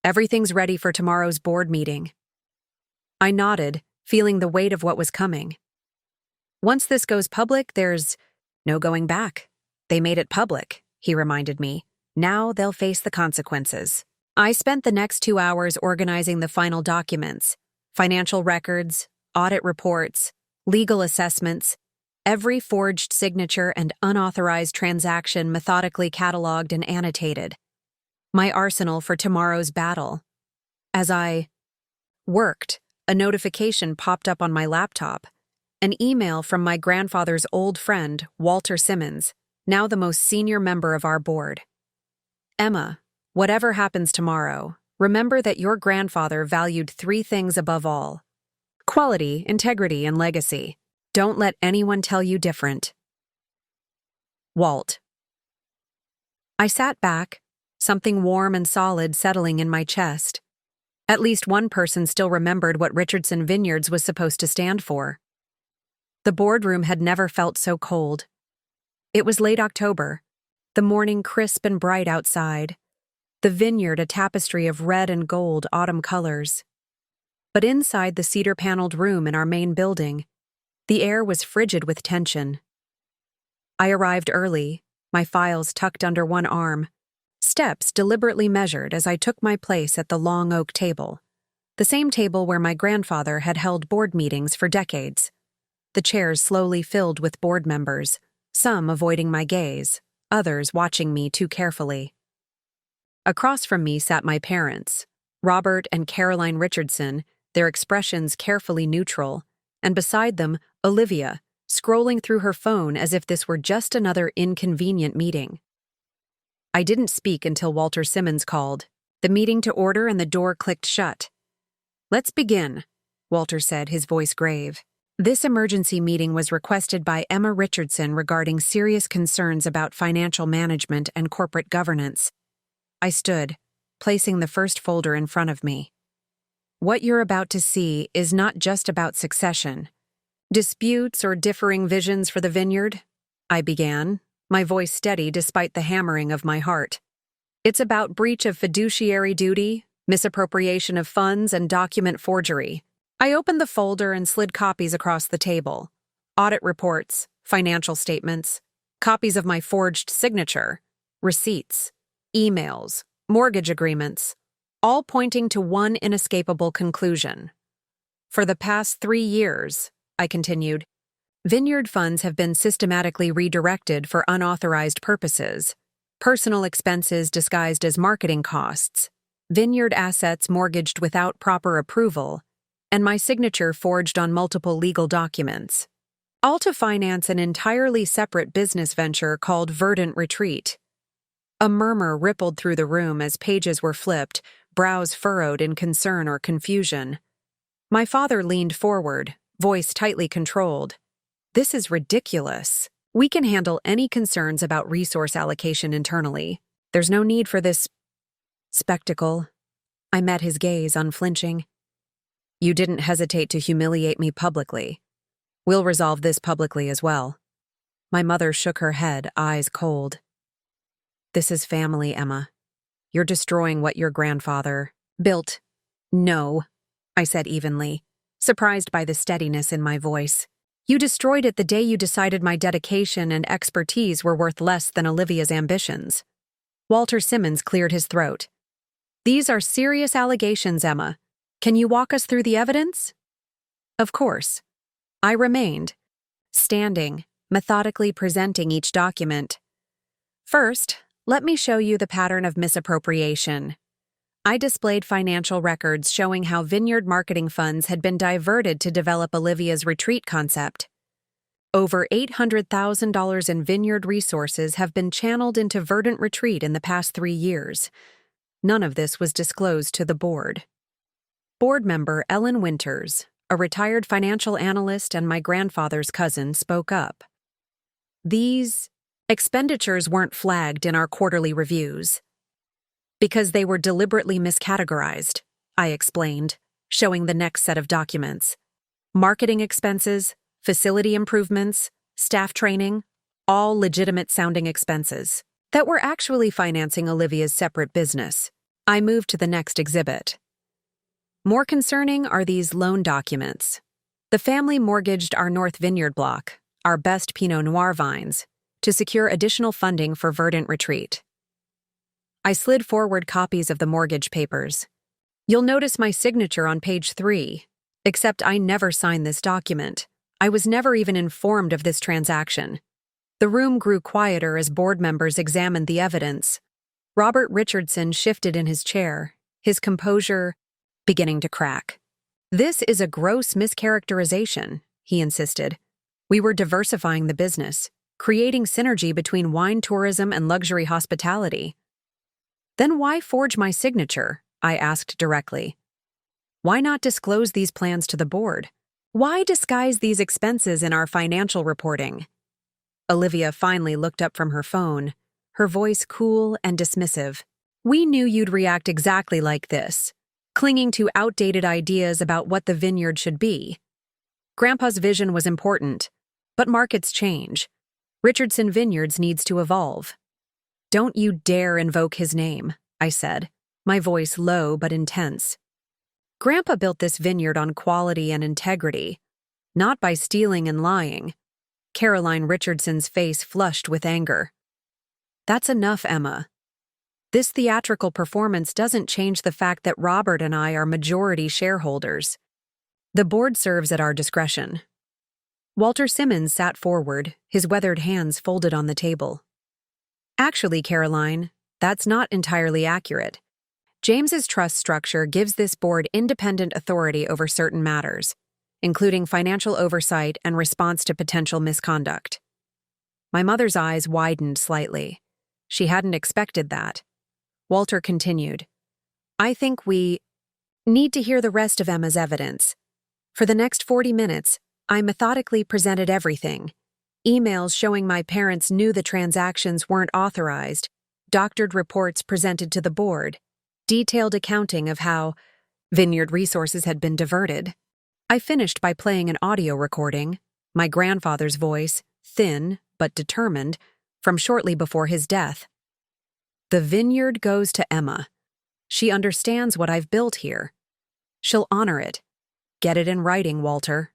"Everything's ready for tomorrow's board meeting." I nodded, feeling the weight of what was coming. "Once this goes public, there's no going back. They made it public," he reminded me. "Now they'll face the consequences." I spent the next 2 hours organizing the final documents: financial records, audit reports, legal assessments, every forged signature and unauthorized transaction methodically cataloged and annotated. My arsenal for tomorrow's battle. As I worked, a notification popped up on my laptop. An email from my grandfather's old friend, Walter Simmons, now the most senior member of our board. "Emma, whatever happens tomorrow, remember that your grandfather valued 3 things above all: quality, integrity, and legacy. Don't let anyone tell you different. Walt." I sat back, something warm and solid settling in my chest. At least one person still remembered what Richardson Vineyards was supposed to stand for. The boardroom had never felt so cold. It was late October, the morning crisp and bright outside, the vineyard a tapestry of red and gold autumn colors. But inside the cedar-paneled room in our main building, the air was frigid with tension. I arrived early, my files tucked under one arm, steps deliberately measured as I took my place at the long oak table, the same table where my grandfather had held board meetings for decades. The chairs slowly filled with board members, some avoiding my gaze, others watching me too carefully. Across from me sat my parents, Robert and Caroline Richardson, their expressions carefully neutral, and beside them, Olivia, scrolling through her phone as if this were just another inconvenient meeting. I didn't speak until Walter Simmons called, the meeting to order, and the door clicked shut. "Let's begin," Walter said, his voice grave. "This emergency meeting was requested by Emma Richardson regarding serious concerns about financial management and corporate governance." I stood, placing the first folder in front of me. "What you're about to see is not just about succession. Disputes or differing visions for the vineyard?" I began, my voice steady despite the hammering of my heart. "It's about breach of fiduciary duty, misappropriation of funds, and document forgery." I opened the folder and slid copies across the table. Audit reports, financial statements, copies of my forged signature, receipts, emails, mortgage agreements, all pointing to one inescapable conclusion. "For the past 3 years," I continued, "vineyard funds have been systematically redirected for unauthorized purposes, personal expenses disguised as marketing costs, vineyard assets mortgaged without proper approval, and my signature forged on multiple legal documents, all to finance an entirely separate business venture called Verdant Retreat." A murmur rippled through the room as pages were flipped, brows furrowed in concern or confusion. My father leaned forward, voice tightly controlled. "This is ridiculous. We can handle any concerns about resource allocation internally. There's no need for this spectacle." I met his gaze, unflinching. "You didn't hesitate to humiliate me publicly. We'll resolve this publicly as well." My mother shook her head, eyes cold. "This is family, Emma. You're destroying what your grandfather built." "No," I said evenly, surprised by the steadiness in my voice. "You destroyed it the day you decided my dedication and expertise were worth less than Olivia's ambitions." Walter Simmons cleared his throat. "These are serious allegations, Emma. Can you walk us through the evidence?" Of course. I remained, standing, methodically presenting each document. "First, let me show you the pattern of misappropriation." I displayed financial records showing how vineyard marketing funds had been diverted to develop Olivia's retreat concept. Over $800,000 in vineyard resources have been channeled into Verdant Retreat in the past 3 years. None of this was disclosed to the board. Board member Ellen Winters, a retired financial analyst and my grandfather's cousin, spoke up. "These expenditures weren't flagged in our quarterly reviews because they were deliberately miscategorized," I explained, showing the next set of documents. Marketing expenses, facility improvements, staff training, all legitimate-sounding expenses that were actually financing Olivia's separate business. I moved to the next exhibit. More concerning are these loan documents. The family mortgaged our North Vineyard block, our best Pinot Noir vines, to secure additional funding for Verdant Retreat. I slid forward copies of the mortgage papers. You'll notice my signature on page 3, except I never signed this document. I was never even informed of this transaction. The room grew quieter as board members examined the evidence. Robert Richardson shifted in his chair, his composure beginning to crack. "This is a gross mischaracterization," he insisted. "We were diversifying the business, creating synergy between wine tourism and luxury hospitality." "Then why forge my signature?" I asked directly. "Why not disclose these plans to the board? Why disguise these expenses in our financial reporting?" Olivia finally looked up from her phone, her voice cool and dismissive. "We knew you'd react exactly like this, clinging to outdated ideas about what the vineyard should be. Grandpa's vision was important, but markets change. Richardson Vineyards needs to evolve." "Don't you dare invoke his name," I said, my voice low but intense. "Grandpa built this vineyard on quality and integrity, not by stealing and lying." Caroline Richardson's face flushed with anger. "That's enough, Emma. This theatrical performance doesn't change the fact that Robert and I are majority shareholders. The board serves at our discretion." Walter Simmons sat forward, his weathered hands folded on the table. "Actually, Caroline, that's not entirely accurate. James's trust structure gives this board independent authority over certain matters, including financial oversight and response to potential misconduct." My mother's eyes widened slightly. She hadn't expected that. Walter continued, "I think we need to hear the rest of Emma's evidence. For the next 40 minutes, I methodically presented everything. Emails showing my parents knew the transactions weren't authorized, doctored reports presented to the board, detailed accounting of how vineyard resources had been diverted. I finished by playing an audio recording, my grandfather's voice, thin but determined, from shortly before his death. "The vineyard goes to Emma. She understands what I've built here. She'll honor it. Get it in writing, Walter."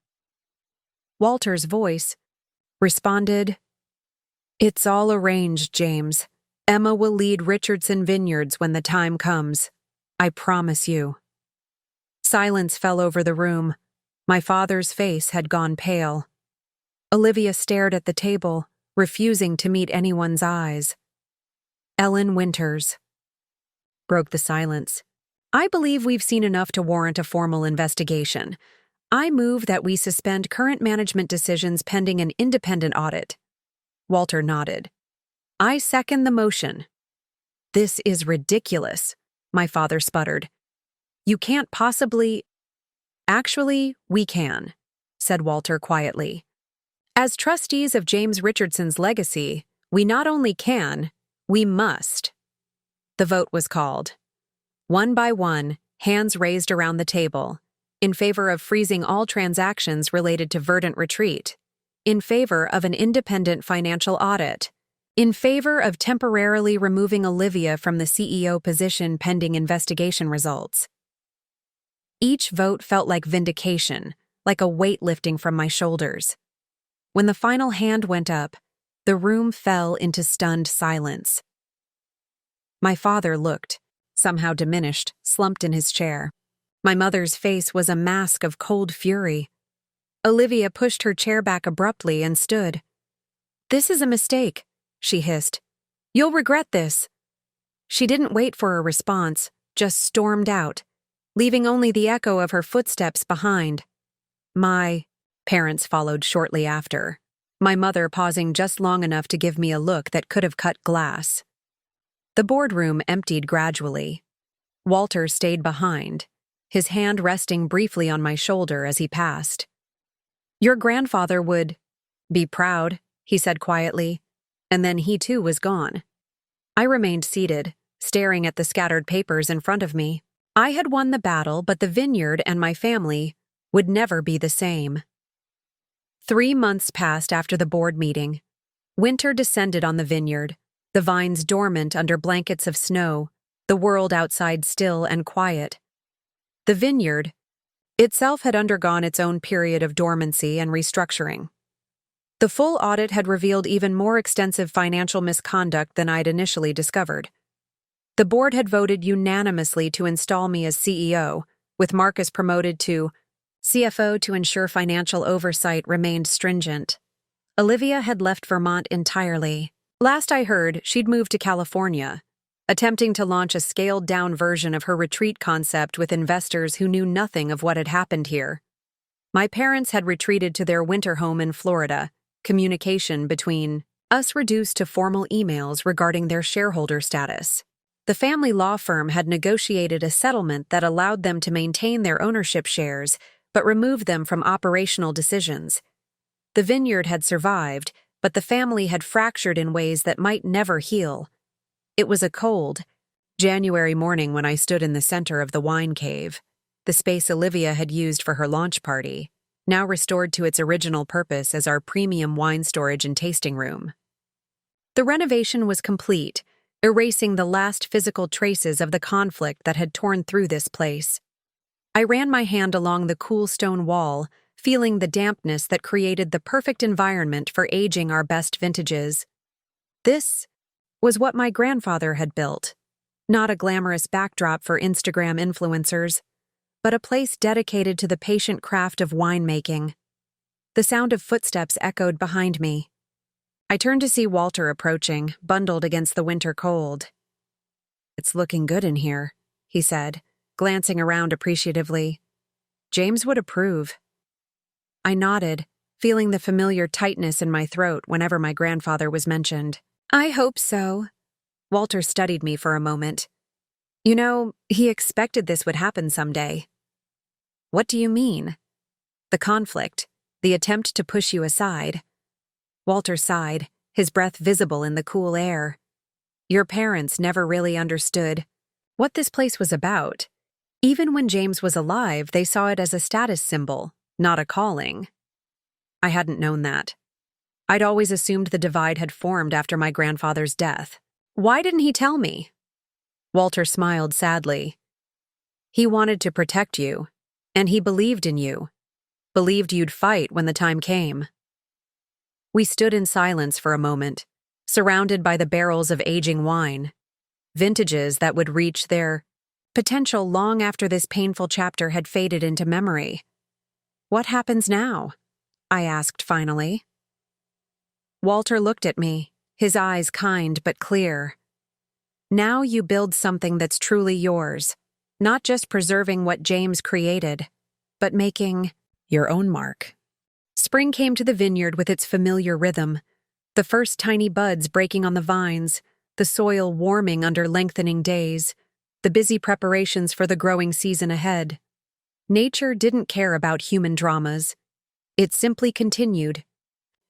Walter's voice responded, "It's all arranged, James. Emma will lead Richardson Vineyards when the time comes. I promise you." Silence fell over the room. My father's face had gone pale. Olivia stared at the table, refusing to meet anyone's eyes. "Ellen Winters," broke the silence, "I believe we've seen enough to warrant a formal investigation. I move that we suspend current management decisions pending an independent audit." Walter nodded. "I second the motion." "This is ridiculous," my father sputtered. "You can't possibly—" "Actually, we can," said Walter quietly. "As trustees of James Richardson's legacy, we not only can, we must." The vote was called. One by one, hands raised around the table, in favor of freezing all transactions related to Verdant Retreat, in favor of an independent financial audit, in favor of temporarily removing Olivia from the CEO position pending investigation results. Each vote felt like vindication, like a weight lifting from my shoulders. When the final hand went up, the room fell into stunned silence. My father looked, somehow diminished, slumped in his chair. My mother's face was a mask of cold fury. Olivia pushed her chair back abruptly and stood. "This is a mistake," she hissed. "You'll regret this." She didn't wait for a response, just stormed out, leaving only the echo of her footsteps behind. My parents followed shortly after, my mother pausing just long enough to give me a look that could have cut glass. The boardroom emptied gradually. Walter stayed behind, his hand resting briefly on my shoulder as he passed. "Your grandfather would be proud," he said quietly, and then he too was gone. I remained seated, staring at the scattered papers in front of me. I had won the battle, but the vineyard and my family would never be the same. 3 months passed after the board meeting. Winter descended on the vineyard, the vines dormant under blankets of snow, the world outside still and quiet. The vineyard itself had undergone its own period of dormancy and restructuring. The full audit had revealed even more extensive financial misconduct than I'd initially discovered. The board had voted unanimously to install me as CEO, with Marcus promoted to CFO to ensure financial oversight remained stringent. Olivia had left Vermont entirely. Last I heard, she'd moved to California, attempting to launch a scaled-down version of her retreat concept with investors who knew nothing of what had happened here. My parents had retreated to their winter home in Florida, communication between us reduced to formal emails regarding their shareholder status. The family law firm had negotiated a settlement that allowed them to maintain their ownership shares but removed them from operational decisions. The vineyard had survived, but the family had fractured in ways that might never heal. It was a cold, January morning when I stood in the center of the wine cave, the space Olivia had used for her launch party, now restored to its original purpose as our premium wine storage and tasting room. The renovation was complete, erasing the last physical traces of the conflict that had torn through this place. I ran my hand along the cool stone wall, feeling the dampness that created the perfect environment for aging our best vintages. This was what my grandfather had built, not a glamorous backdrop for Instagram influencers, but a place dedicated to the patient craft of winemaking. The sound of footsteps echoed behind me. I turned to see Walter approaching, bundled against the winter cold. "It's looking good in here," he said, glancing around appreciatively. "James would approve." I nodded, feeling the familiar tightness in my throat whenever my grandfather was mentioned. "I hope so." Walter studied me for a moment. "You know, he expected this would happen someday." "What do you mean?" "The conflict, the attempt to push you aside." Walter sighed, his breath visible in the cool air. "Your parents never really understood what this place was about. Even when James was alive, they saw it as a status symbol, not a calling." I hadn't known that. I'd always assumed the divide had formed after my grandfather's death. "Why didn't he tell me?" Walter smiled sadly. "He wanted to protect you, and he believed in you. Believed you'd fight when the time came." We stood in silence for a moment, surrounded by the barrels of aging wine, vintages that would reach their potential long after this painful chapter had faded into memory. "What happens now?" I asked finally. Walter looked at me, his eyes kind but clear. "Now you build something that's truly yours, not just preserving what James created, but making your own mark." Spring came to the vineyard with its familiar rhythm, the first tiny buds breaking on the vines, the soil warming under lengthening days, the busy preparations for the growing season ahead. Nature didn't care about human dramas. It simply continued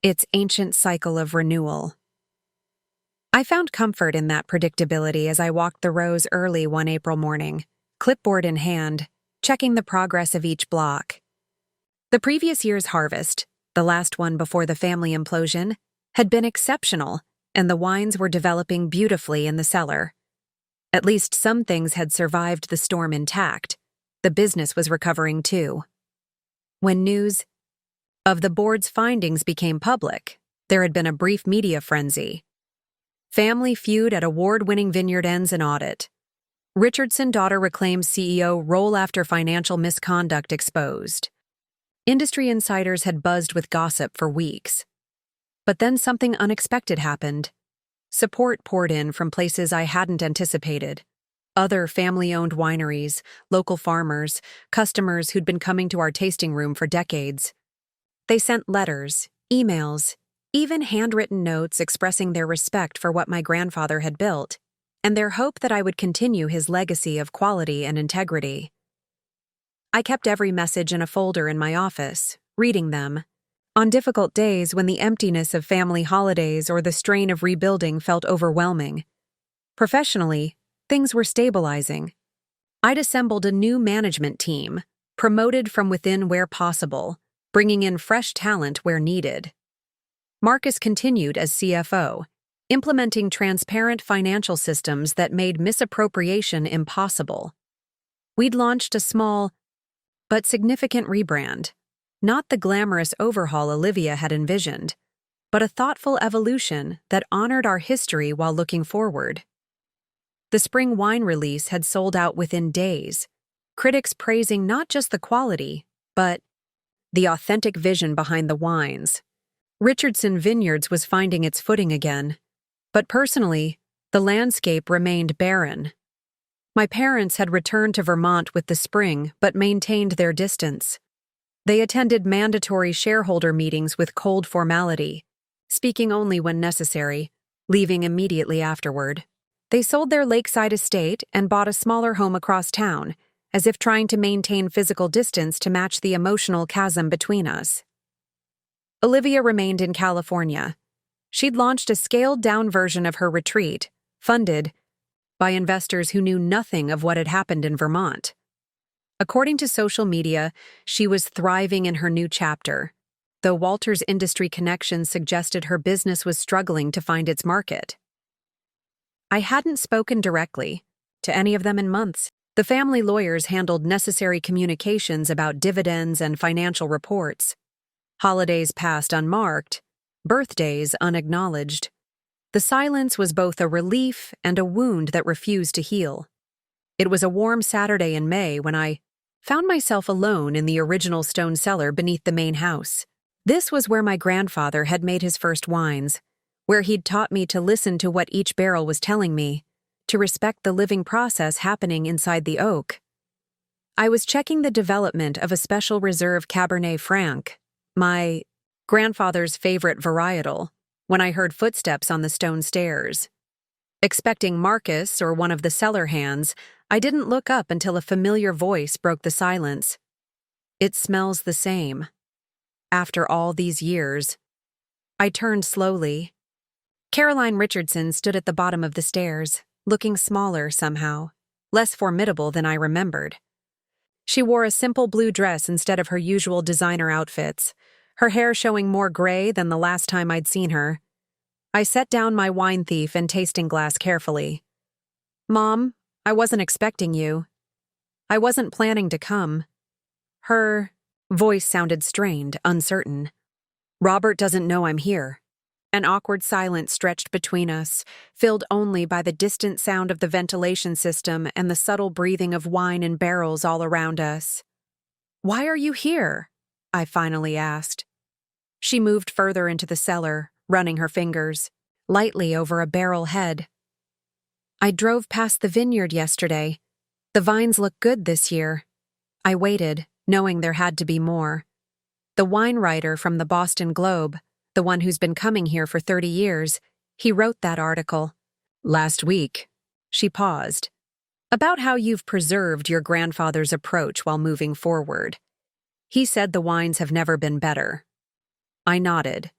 its ancient cycle of renewal. I found comfort in that predictability as I walked the rows early one April morning, clipboard in hand, checking the progress of each block. The previous year's harvest, the last one before the family implosion, had been exceptional, and the wines were developing beautifully in the cellar. At least some things had survived the storm intact. The business was recovering too. When news of the board's findings became public, there had been a brief media frenzy. Family feud at award-winning vineyard ends in audit. Richardson daughter reclaims CEO role after financial misconduct exposed. Industry insiders had buzzed with gossip for weeks. But then something unexpected happened. Support poured in from places I hadn't anticipated. Other family-owned wineries, local farmers, customers who'd been coming to our tasting room for decades. They sent letters, emails, even handwritten notes expressing their respect for what my grandfather had built, and their hope that I would continue his legacy of quality and integrity. I kept every message in a folder in my office, reading them. On difficult days when the emptiness of family holidays or the strain of rebuilding felt overwhelming. Professionally, things were stabilizing. I'd assembled a new management team, promoted from within where possible, bringing in fresh talent where needed. Marcus continued as CFO, implementing transparent financial systems that made misappropriation impossible. We'd launched a small, but significant rebrand, not the glamorous overhaul Olivia had envisioned, but a thoughtful evolution that honored our history while looking forward. The spring wine release had sold out within days, critics praising not just the quality, but the authentic vision behind the wines. Richardson Vineyards was finding its footing again, but personally, the landscape remained barren. My parents had returned to Vermont with the spring but maintained their distance. They attended mandatory shareholder meetings with cold formality, speaking only when necessary, leaving immediately afterward. They sold their lakeside estate and bought a smaller home across town, as if trying to maintain physical distance to match the emotional chasm between us. Olivia remained in California. She'd launched a scaled-down version of her retreat, funded by investors who knew nothing of what had happened in Vermont. According to social media, she was thriving in her new chapter, though Walter's industry connections suggested her business was struggling to find its market. I hadn't spoken directly to any of them in months. The family lawyers handled necessary communications about dividends and financial reports. Holidays passed unmarked, birthdays unacknowledged. The silence was both a relief and a wound that refused to heal. It was a warm Saturday in May when I found myself alone in the original stone cellar beneath the main house. This was where my grandfather had made his first wines, where he'd taught me to listen to what each barrel was telling me, to respect the living process happening inside the oak. I was checking the development of a special reserve Cabernet Franc, my grandfather's favorite varietal, when I heard footsteps on the stone stairs. Expecting Marcus or one of the cellar hands, I didn't look up until a familiar voice broke the silence. "It smells the same." After all these years. I turned slowly. Caroline Richardson stood at the bottom of the stairs, looking smaller somehow, less formidable than I remembered. She wore a simple blue dress instead of her usual designer outfits, her hair showing more gray than the last time I'd seen her. I set down my wine thief and tasting glass carefully. "Mom, I wasn't expecting you. I wasn't planning to come." Her voice sounded strained, uncertain. "Robert doesn't know I'm here." An awkward silence stretched between us, filled only by the distant sound of the ventilation system and the subtle breathing of wine in barrels all around us. "Why are you here?" I finally asked. She moved further into the cellar, running her fingers lightly over a barrel head. "I drove past the vineyard yesterday. The vines look good this year." I waited, knowing there had to be more. The wine writer from the Boston Globe, the one who's been coming here for 30 years, he wrote that article. "Last week." She paused. "About how you've preserved your grandfather's approach while moving forward. He said the wines have never been better." I nodded.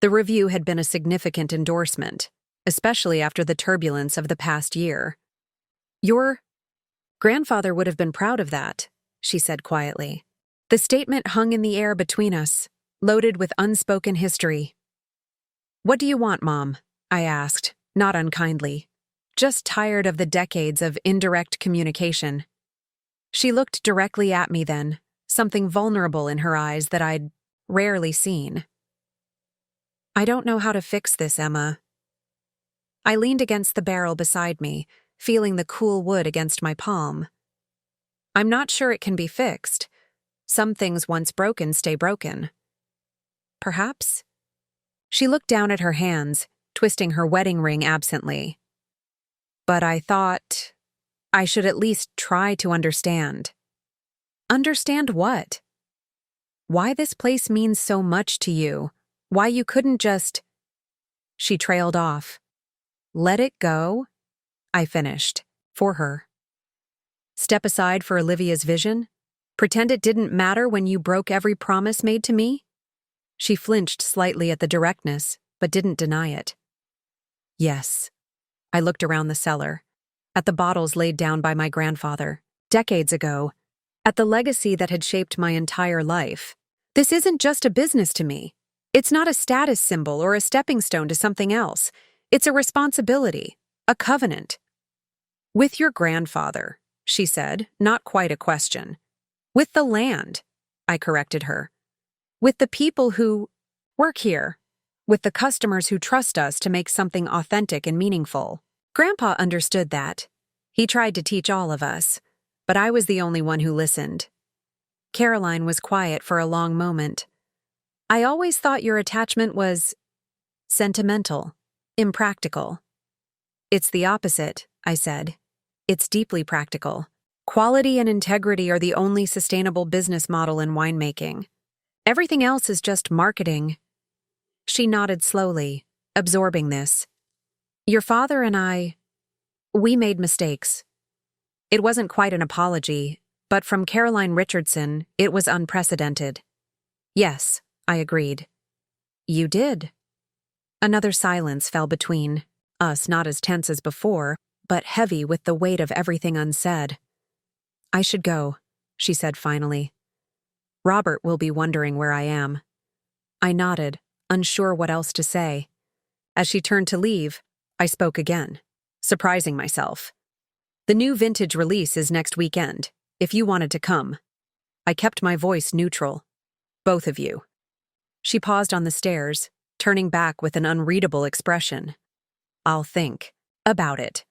The review had been a significant endorsement, especially after the turbulence of the past year. "Your grandfather would have been proud of that," she said quietly. The statement hung in the air between us, loaded with unspoken history. "What do you want, Mom?" I asked, not unkindly. Just tired of the decades of indirect communication. She looked directly at me then, something vulnerable in her eyes that I'd rarely seen. "I don't know how to fix this, Emma." I leaned against the barrel beside me, feeling the cool wood against my palm. "I'm not sure it can be fixed. Some things once broken stay broken." "Perhaps?" She looked down at her hands, twisting her wedding ring absently. "But I thought I should at least try to understand." "Understand what?" "Why this place means so much to you. Why you couldn't just—" She trailed off. "Let it go?" I finished, for her. "Step aside for Olivia's vision? Pretend it didn't matter when you broke every promise made to me?" She flinched slightly at the directness, but didn't deny it. "Yes." I looked around the cellar, at the bottles laid down by my grandfather, decades ago, at the legacy that had shaped my entire life. This isn't just a business to me. It's not a status symbol or a stepping stone to something else. It's a responsibility, a covenant. With your grandfather, she said, not quite a question. With the land, I corrected her. With the people who work here. With the customers who trust us to make something authentic and meaningful. Grandpa understood that. He tried to teach all of us, but I was the only one who listened. Caroline was quiet for a long moment. I always thought your attachment was sentimental, impractical. It's the opposite, I said. It's deeply practical. Quality and integrity are the only sustainable business model in winemaking. Everything else is just marketing. She nodded slowly, absorbing this. Your father and we made mistakes. It wasn't quite an apology, but from Caroline Richardson, it was unprecedented. Yes, I agreed. You did. Another silence fell between us, not as tense as before, but heavy with the weight of everything unsaid. I should go, she said finally. Robert will be wondering where I am. I nodded, unsure what else to say. As she turned to leave, I spoke again, surprising myself. The new vintage release is next weekend, if you wanted to come. I kept my voice neutral. Both of you. She paused on the stairs, turning back with an unreadable expression. I'll think about it.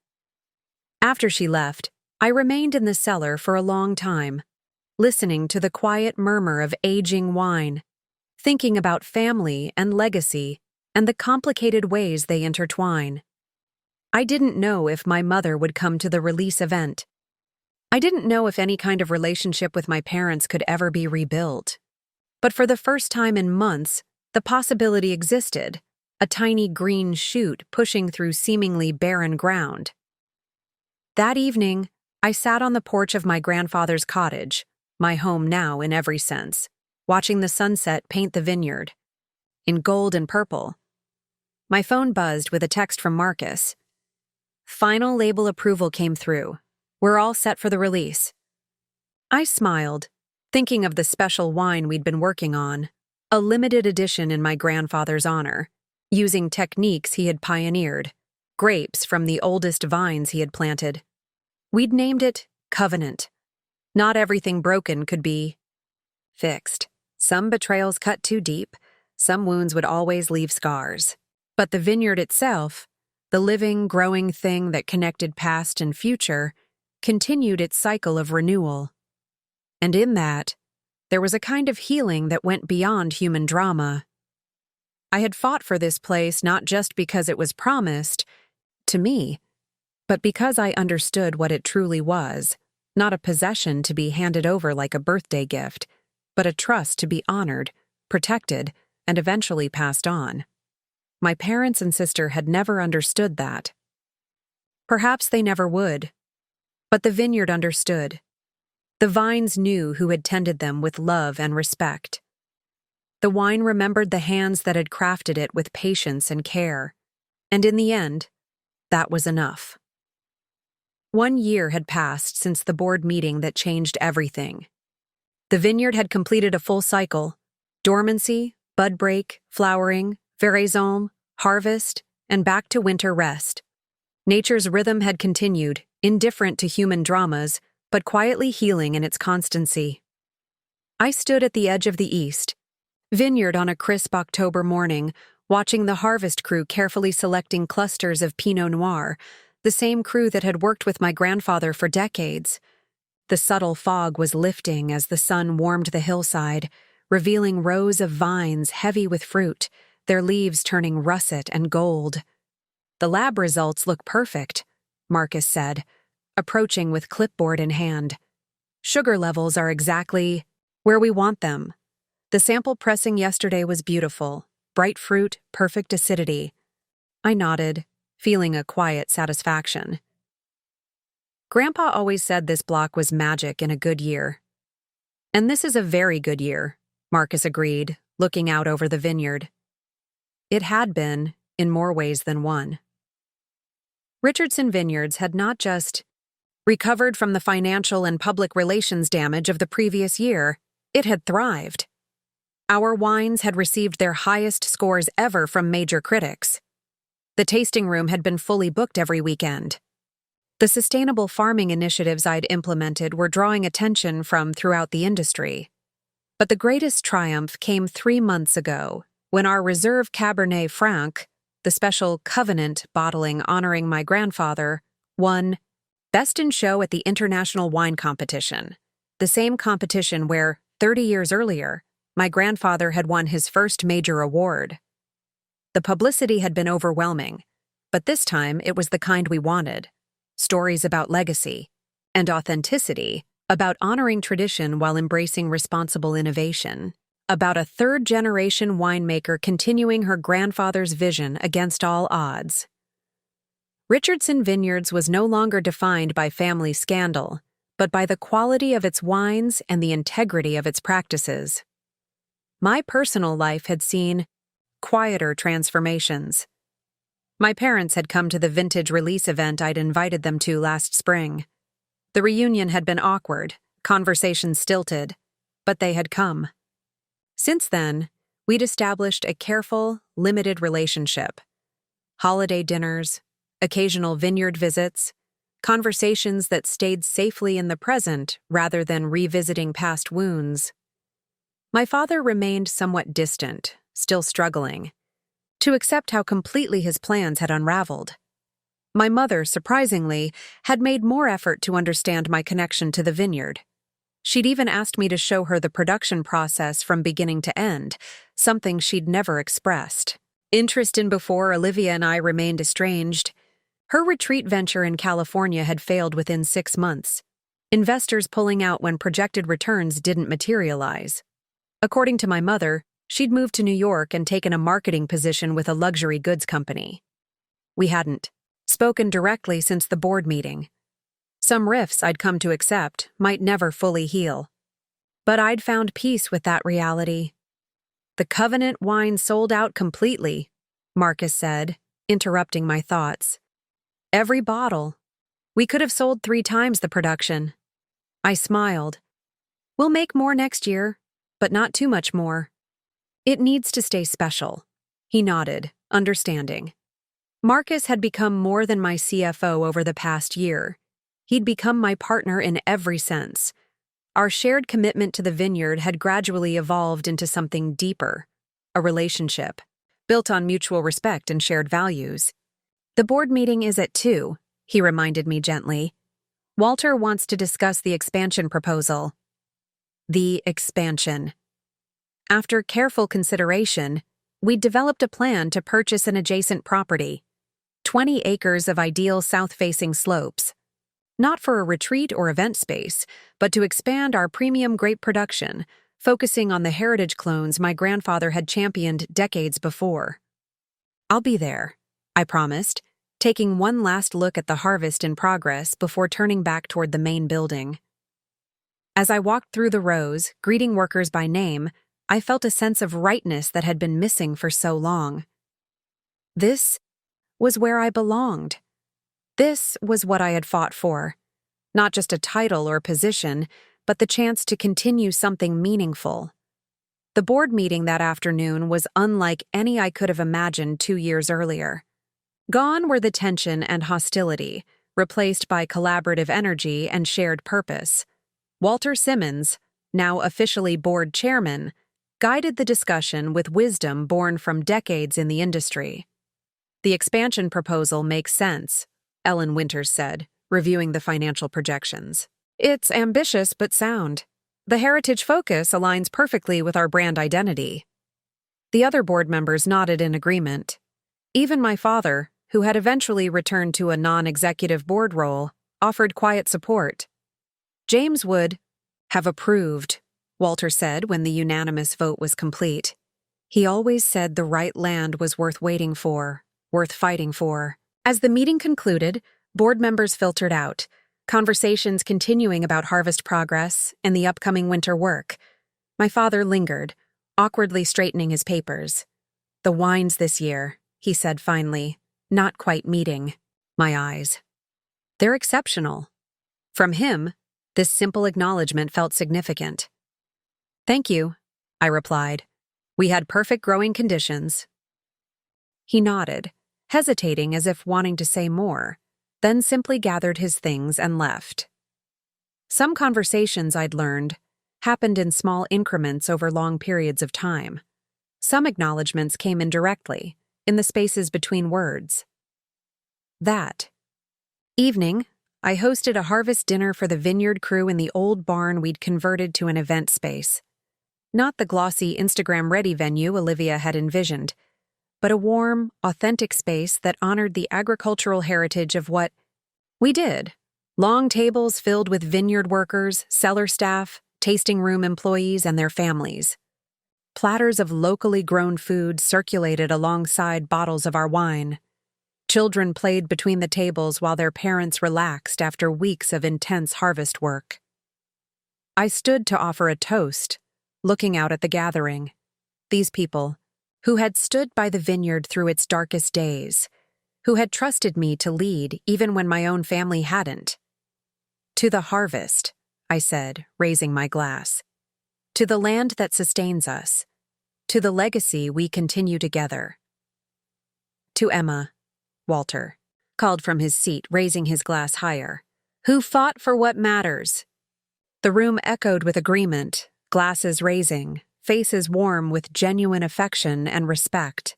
After she left, I remained in the cellar for a long time, listening to the quiet murmur of aging wine, thinking about family and legacy and the complicated ways they intertwine. I didn't know if my mother would come to the release event. I didn't know if any kind of relationship with my parents could ever be rebuilt. But for the first time in months, the possibility existed, a tiny green shoot pushing through seemingly barren ground. That evening, I sat on the porch of my grandfather's cottage, my home now in every sense, watching the sunset paint the vineyard. In gold and purple. My phone buzzed with a text from Marcus. Final label approval came through. We're all set for the release. I smiled, thinking of the special wine we'd been working on, a limited edition in my grandfather's honor, using techniques he had pioneered, grapes from the oldest vines he had planted. We'd named it Covenant. Not everything broken could be fixed. Some betrayals cut too deep, some wounds would always leave scars. But the vineyard itself, the living, growing thing that connected past and future, continued its cycle of renewal. And in that, there was a kind of healing that went beyond human drama. I had fought for this place not just because it was promised to me, but because I understood what it truly was, not a possession to be handed over like a birthday gift, but a trust to be honored, protected, and eventually passed on. My parents and sister had never understood that. Perhaps they never would. But the vineyard understood. The vines knew who had tended them with love and respect. The wine remembered the hands that had crafted it with patience and care. And in the end, that was enough. 1 year had passed since the board meeting that changed everything. The vineyard had completed a full cycle: dormancy, bud break, flowering, veraison, harvest, and back to winter rest. Nature's rhythm had continued, indifferent to human dramas, but quietly healing in its constancy. I stood at the edge of the east, vineyard on a crisp October morning, watching the harvest crew carefully selecting clusters of Pinot Noir, the same crew that had worked with my grandfather for decades. The subtle fog was lifting as the sun warmed the hillside, revealing rows of vines heavy with fruit, their leaves turning russet and gold. The lab results look perfect, Marcus said, approaching with clipboard in hand. Sugar levels are exactly where we want them. The sample pressing yesterday was beautiful, bright fruit, perfect acidity. I nodded, feeling a quiet satisfaction. Grandpa always said this block was magic in a good year. And this is a very good year, Marcus agreed, looking out over the vineyard. It had been, in more ways than one. Richardson Vineyards had not just Recovered from the financial and public relations damage of the previous year, it had thrived. Our wines had received their highest scores ever from major critics. The tasting room had been fully booked every weekend. The sustainable farming initiatives I'd implemented were drawing attention from throughout the industry. But the greatest triumph came 3 months ago, when our Reserve Cabernet Franc, the special covenant bottling honoring my grandfather, won Best in Show at the International Wine Competition, the same competition where, 30 years earlier, my grandfather had won his first major award. The publicity had been overwhelming, but this time it was the kind we wanted. Stories about legacy and authenticity, about honoring tradition while embracing responsible innovation, about a third-generation winemaker continuing her grandfather's vision against all odds. Richardson Vineyards was no longer defined by family scandal, but by the quality of its wines and the integrity of its practices. My personal life had seen quieter transformations. My parents had come to the vintage release event I'd invited them to last spring. The reunion had been awkward, conversations stilted, but they had come. Since then, we'd established a careful, limited relationship. Holiday dinners, occasional vineyard visits, conversations that stayed safely in the present rather than revisiting past wounds. My father remained somewhat distant, still struggling to accept how completely his plans had unraveled. My mother, surprisingly, had made more effort to understand my connection to the vineyard. She'd even asked me to show her the production process from beginning to end, something she'd never expressed. Interest in before Olivia and I remained estranged. Her retreat venture in California had failed within 6 months, investors pulling out when projected returns didn't materialize. According to my mother, she'd moved to New York and taken a marketing position with a luxury goods company. We hadn't spoken directly since the board meeting. Some rifts I'd come to accept might never fully heal. But I'd found peace with that reality. The Covenant wine sold out completely, Marcus said, interrupting my thoughts. Every bottle. We could have sold 3 times the production. I smiled. We'll make more next year, but not too much more. It needs to stay special. He nodded, understanding. Marcus had become more than my CFO over the past year. He'd become my partner in every sense. Our shared commitment to the vineyard had gradually evolved into something deeper, a relationship, built on mutual respect and shared values. The board meeting is at 2, he reminded me gently. Walter wants to discuss the expansion proposal. The expansion. After careful consideration, we developed a plan to purchase an adjacent property, 20 acres of ideal south-facing slopes. Not for a retreat or event space, but to expand our premium grape production, focusing on the heritage clones my grandfather had championed decades before. I'll be there, I promised, taking one last look at the harvest in progress before turning back toward the main building. As I walked through the rows, greeting workers by name, I felt a sense of rightness that had been missing for so long. This was where I belonged. This was what I had fought for. Not just a title or position, but the chance to continue something meaningful. The board meeting that afternoon was unlike any I could have imagined 2 years earlier. Gone were the tension and hostility, replaced by collaborative energy and shared purpose. Walter Simmons, now officially board chairman, guided the discussion with wisdom born from decades in the industry. The expansion proposal makes sense, Ellen Winters said, reviewing the financial projections. It's ambitious but sound. The heritage focus aligns perfectly with our brand identity. The other board members nodded in agreement. Even my father, who had eventually returned to a non-executive board role, offered quiet support. James would have approved, Walter said when the unanimous vote was complete. He always said the right land was worth waiting for, worth fighting for. As the meeting concluded, board members filtered out, conversations continuing about harvest progress and the upcoming winter work. My father lingered, awkwardly straightening his papers. The wines this year, he said finally, not quite meeting my eyes. They're exceptional. From him, this simple acknowledgement felt significant. "Thank you," I replied. "We had perfect growing conditions." He nodded, hesitating as if wanting to say more, then simply gathered his things and left. Some conversations, I'd learned, happened in small increments over long periods of time. Some acknowledgments came indirectly, in the spaces between words. That evening, I hosted a harvest dinner for the vineyard crew in the old barn we'd converted to an event space. Not the glossy Instagram-ready venue Olivia had envisioned, but a warm, authentic space that honored the agricultural heritage of what we did. Long tables filled with vineyard workers, cellar staff, tasting room employees, and their families. Platters of locally grown food circulated alongside bottles of our wine. Children played between the tables while their parents relaxed after weeks of intense harvest work. I stood to offer a toast, looking out at the gathering. These people, who had stood by the vineyard through its darkest days, who had trusted me to lead even when my own family hadn't. "To the harvest," I said, raising my glass. "To the land that sustains us. To the legacy we continue together." "To Emma," Walter called from his seat, raising his glass higher, "who fought for what matters." The room echoed with agreement, glasses raising, faces warm with genuine affection and respect.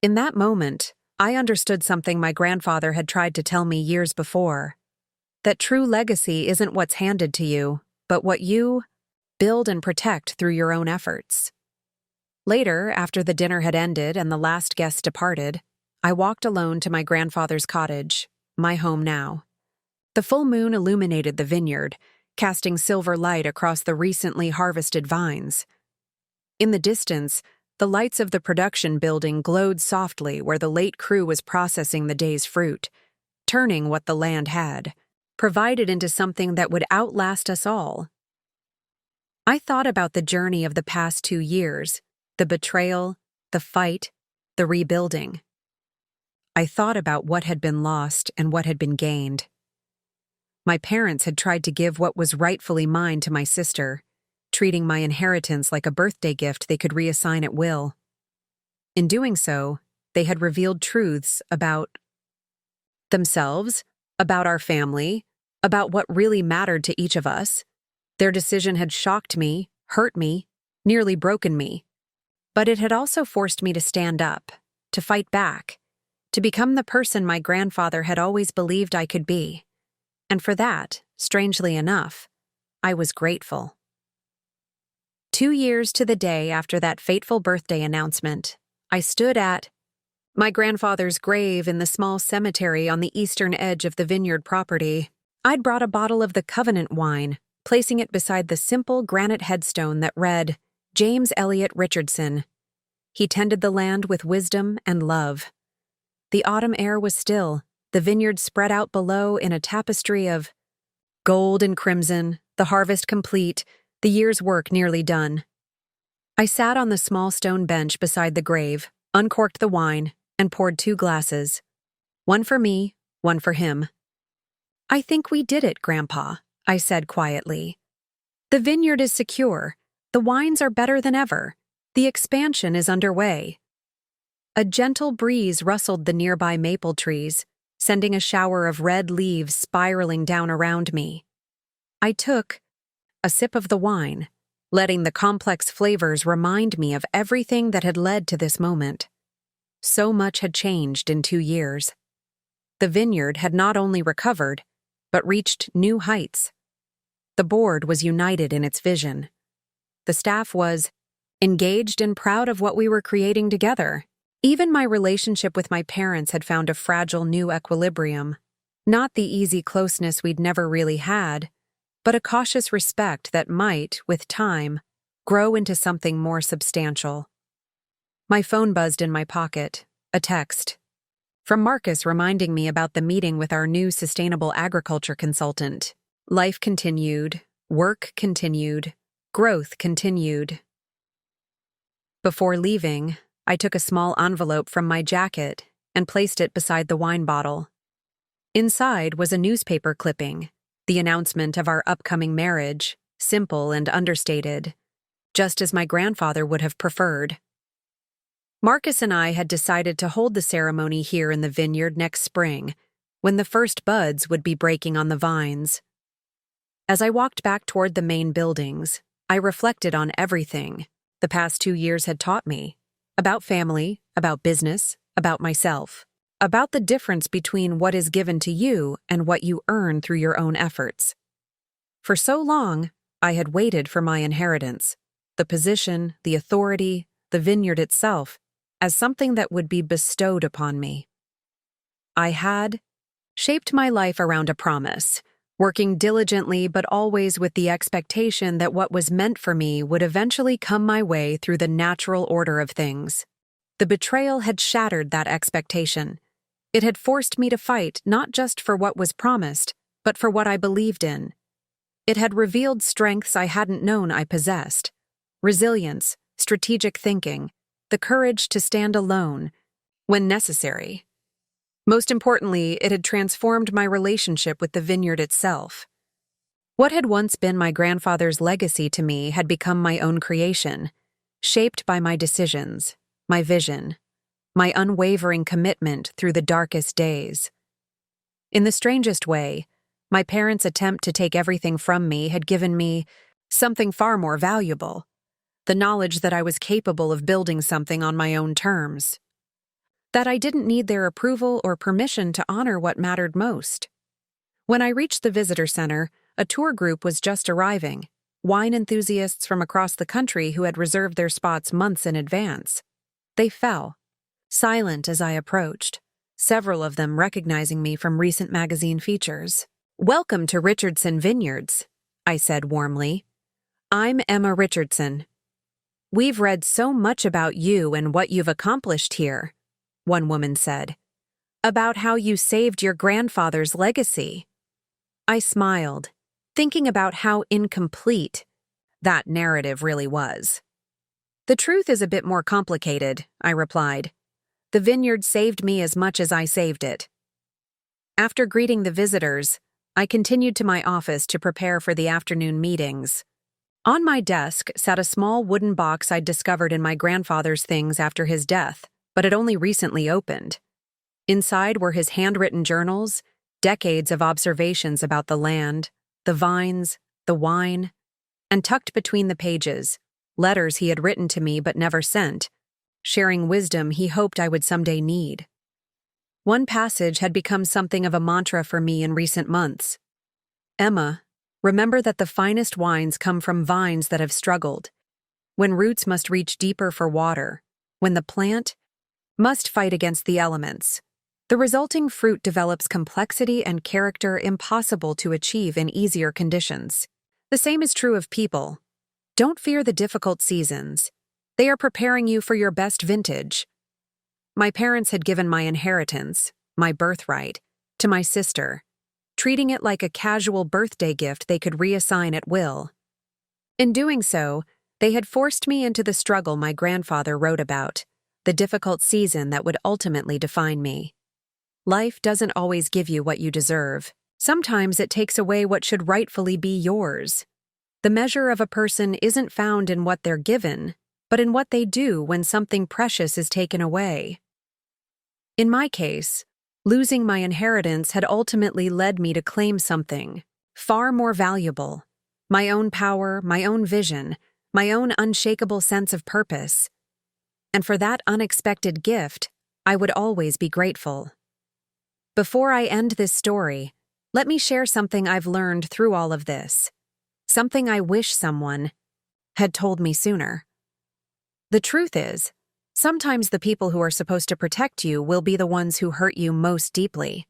In that moment, I understood something my grandfather had tried to tell me years before. That true legacy isn't what's handed to you, but what you build and protect through your own efforts. Later, after the dinner had ended and the last guest departed, I walked alone to my grandfather's cottage, my home now. The full moon illuminated the vineyard, casting silver light across the recently harvested vines. In the distance, the lights of the production building glowed softly where the late crew was processing the day's fruit, turning what the land had provided into something that would outlast us all. I thought about the journey of the past 2 years, the betrayal, the fight, the rebuilding. I thought about what had been lost and what had been gained. My parents had tried to give what was rightfully mine to my sister, treating my inheritance like a birthday gift they could reassign at will. In doing so, they had revealed truths about themselves, about our family, about what really mattered to each of us. Their decision had shocked me, hurt me, nearly broken me. But it had also forced me to stand up, to fight back, to become the person my grandfather had always believed I could be. And for that, strangely enough, I was grateful. 2 years to the day after that fateful birthday announcement, I stood at my grandfather's grave in the small cemetery on the eastern edge of the vineyard property. I'd brought a bottle of the Covenant wine, placing it beside the simple granite headstone that read, "James Elliott Richardson." He tended the land with wisdom and love. The autumn air was still, the vineyard spread out below in a tapestry of gold and crimson, the harvest complete, the year's work nearly done. I sat on the small stone bench beside the grave, uncorked the wine, and poured 2 glasses. One for me, one for him. "I think we did it, Grandpa," I said quietly. "The vineyard is secure. The wines are better than ever. The expansion is underway." A gentle breeze rustled the nearby maple trees, sending a shower of red leaves spiraling down around me. I took a sip of the wine, letting the complex flavors remind me of everything that had led to this moment. So much had changed in 2 years. The vineyard had not only recovered, but reached new heights. The board was united in its vision. The staff was engaged and proud of what we were creating together. Even my relationship with my parents had found a fragile new equilibrium. Not the easy closeness we'd never really had, but a cautious respect that might, with time, grow into something more substantial. My phone buzzed in my pocket, a text from Marcus reminding me about the meeting with our new sustainable agriculture consultant. Life continued, work continued, growth continued. Before leaving, I took a small envelope from my jacket and placed it beside the wine bottle. Inside was a newspaper clipping, The announcement of our upcoming marriage, simple and understated, just as my grandfather would have preferred. Marcus and I had decided to hold the ceremony here in the vineyard next spring, when the first buds would be breaking on the vines. As I walked back toward the main buildings, I reflected on everything the past 2 years had taught me, about family, about business, about myself, about the difference between what is given to you and what you earn through your own efforts. For so long, I had waited for my inheritance, the position, the authority, the vineyard itself, as something that would be bestowed upon me. I had shaped my life around a promise, working diligently but always with the expectation that what was meant for me would eventually come my way through the natural order of things. The betrayal had shattered that expectation. It had forced me to fight not just for what was promised, but for what I believed in. It had revealed strengths I hadn't known I possessed: resilience, strategic thinking, the courage to stand alone when necessary. Most importantly, it had transformed my relationship with the vineyard itself. What had once been my grandfather's legacy to me had become my own creation, shaped by my decisions, my vision, my unwavering commitment through the darkest days. In the strangest way, my parents' attempt to take everything from me had given me something far more valuable: the knowledge that I was capable of building something on my own terms, that I didn't need their approval or permission to honor what mattered most. When I reached the visitor center, a tour group was just arriving, wine enthusiasts from across the country who had reserved their spots months in advance. They fell, silent as I approached, several of them recognizing me from recent magazine features. "Welcome to Richardson Vineyards," I said warmly. "I'm Emma Richardson. We've read so much about you and what you've accomplished here," one woman said. "About how you saved your grandfather's legacy." I smiled, thinking about how incomplete that narrative really was. "The truth is a bit more complicated," I replied. "The vineyard saved me as much as I saved it." After greeting the visitors, I continued to my office to prepare for the afternoon meetings. On my desk sat a small wooden box I'd discovered in my grandfather's things after his death, but had only recently opened. Inside were his handwritten journals, decades of observations about the land, the vines, the wine, and tucked between the pages, letters he had written to me but never sent, sharing wisdom he hoped I would someday need. One passage had become something of a mantra for me in recent months. "Emma, remember that the finest wines come from vines that have struggled, when roots must reach deeper for water, when the plant must fight against the elements. The resulting fruit develops complexity and character impossible to achieve in easier conditions. The same is true of people. Don't fear the difficult seasons. They are preparing you for your best vintage." My parents had given my inheritance, my birthright, to my sister, treating it like a casual birthday gift they could reassign at will. In doing so, they had forced me into the struggle my grandfather wrote about, the difficult season that would ultimately define me. Life doesn't always give you what you deserve. Sometimes it takes away what should rightfully be yours. The measure of a person isn't found in what they're given, but in what they do when something precious is taken away. In my case, losing my inheritance had ultimately led me to claim something far more valuable: my own power, my own vision, my own unshakable sense of purpose. And for that unexpected gift, I would always be grateful. Before I end this story, let me share something I've learned through all of this, something I wish someone had told me sooner. The truth is, sometimes the people who are supposed to protect you will be the ones who hurt you most deeply.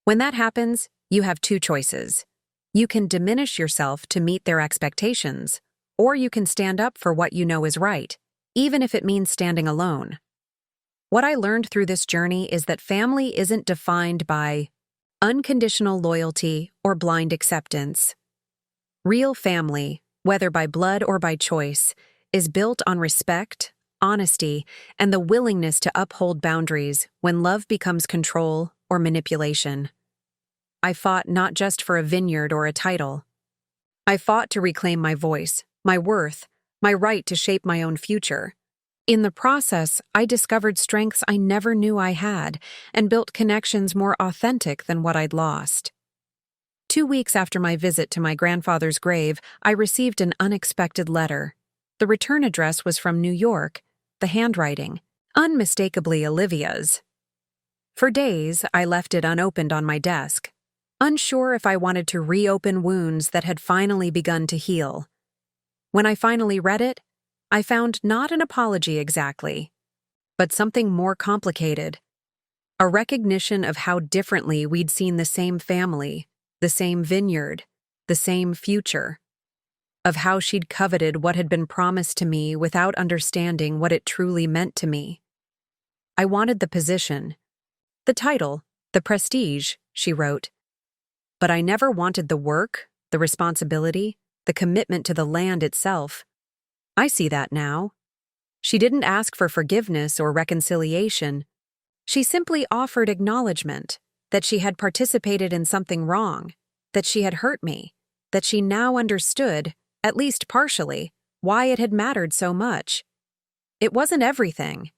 When that happens, you have two choices. You can diminish yourself to meet their expectations, or you can stand up for what you know is right, even if it means standing alone. What I learned through this journey is that family isn't defined by unconditional loyalty or blind acceptance. Real family, whether by blood or by choice, is built on respect, honesty, and the willingness to uphold boundaries when love becomes control or manipulation. I fought not just for a vineyard or a title. I fought to reclaim my voice, my worth, my right to shape my own future. In the process, I discovered strengths I never knew I had and built connections more authentic than what I'd lost. 2 weeks after my visit to my grandfather's grave, I received an unexpected letter. The return address was from New York, the handwriting, unmistakably Olivia's. For days, I left it unopened on my desk, unsure if I wanted to reopen wounds that had finally begun to heal. When I finally read it, I found not an apology exactly, but something more complicated. A recognition of how differently we'd seen the same family, the same vineyard, the same future. Of how she'd coveted what had been promised to me without understanding what it truly meant to me. I wanted the position, the title, the prestige, she wrote. But I never wanted the work, the responsibility, the commitment to the land itself. I see that now. She didn't ask for forgiveness or reconciliation. She simply offered acknowledgement that she had participated in something wrong, that she had hurt me, that she now understood, at least partially, why it had mattered so much. It wasn't everything,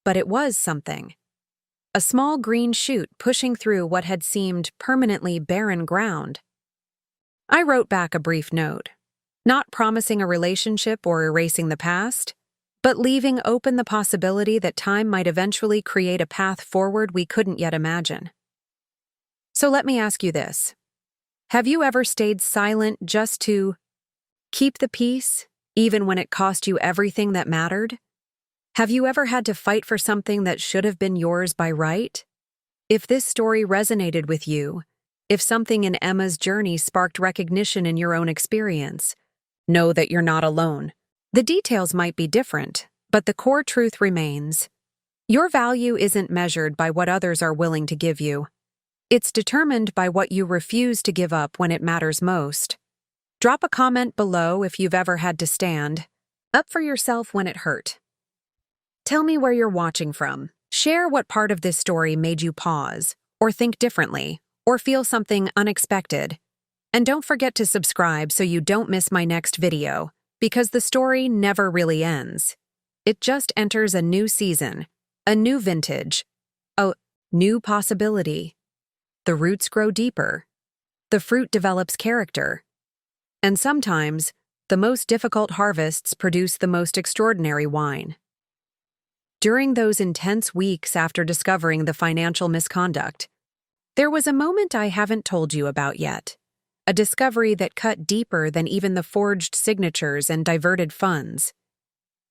but it was something. A small green shoot pushing through what had seemed permanently barren ground. I wrote back a brief note, not promising a relationship or erasing the past, but leaving open the possibility that time might eventually create a path forward we couldn't yet imagine. So let me ask you this. Have you ever stayed silent just to keep the peace, even when it cost you everything that mattered? Have you ever had to fight for something that should have been yours by right? If this story resonated with you, if something in Emma's journey sparked recognition in your own experience, know that you're not alone. The details might be different, but the core truth remains. Your value isn't measured by what others are willing to give you. It's determined by what you refuse to give up when it matters most. Drop a comment below if you've ever had to stand up for yourself when it hurt. Tell me where you're watching from. Share what part of this story made you pause, or think differently, or feel something unexpected. And don't forget to subscribe so you don't miss my next video, because the story never really ends. It just enters a new season, a new vintage, a new possibility. The roots grow deeper. The fruit develops character. And sometimes, the most difficult harvests produce the most extraordinary wine. During those intense weeks after discovering the financial misconduct, there was a moment I haven't told you about yet. A discovery that cut deeper than even the forged signatures and diverted funds.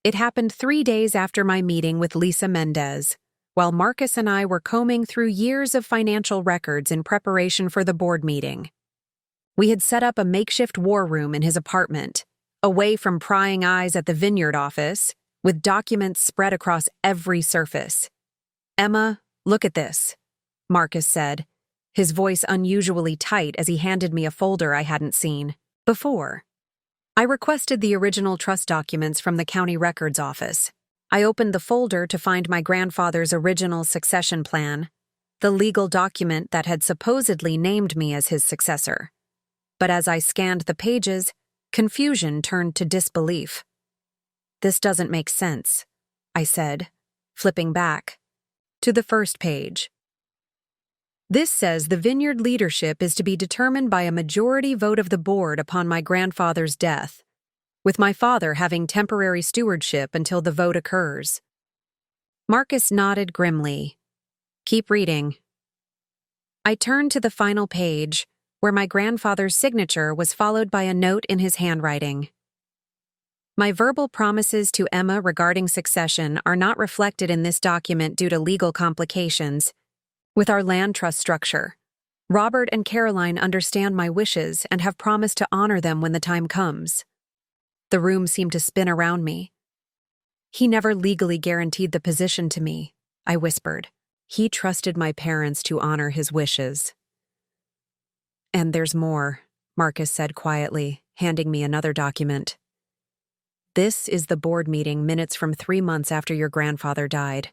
It happened 3 days after my meeting with Lisa Mendez, while Marcus and I were combing through years of financial records in preparation for the board meeting. We had set up a makeshift war room in his apartment, away from prying eyes at the vineyard office, with documents spread across every surface. "Emma, look at this," Marcus said, his voice unusually tight as he handed me a folder I hadn't seen before. I requested the original trust documents from the county records office. I opened the folder to find my grandfather's original succession plan, the legal document that had supposedly named me as his successor. But as I scanned the pages, confusion turned to disbelief. "This doesn't make sense," I said, flipping back to the first page. "This says the vineyard leadership is to be determined by a majority vote of the board upon my grandfather's death, with my father having temporary stewardship until the vote occurs." Marcus nodded grimly. "Keep reading." I turned to the final page, where my grandfather's signature was followed by a note in his handwriting. "My verbal promises to Emma regarding succession are not reflected in this document due to legal complications with our land trust structure. Robert and Caroline understand my wishes and have promised to honor them when the time comes." The room seemed to spin around me. "He never legally guaranteed the position to me," I whispered. "He trusted my parents to honor his wishes." "And there's more," Marcus said quietly, handing me another document. "This is the board meeting minutes from 3 months after your grandfather died."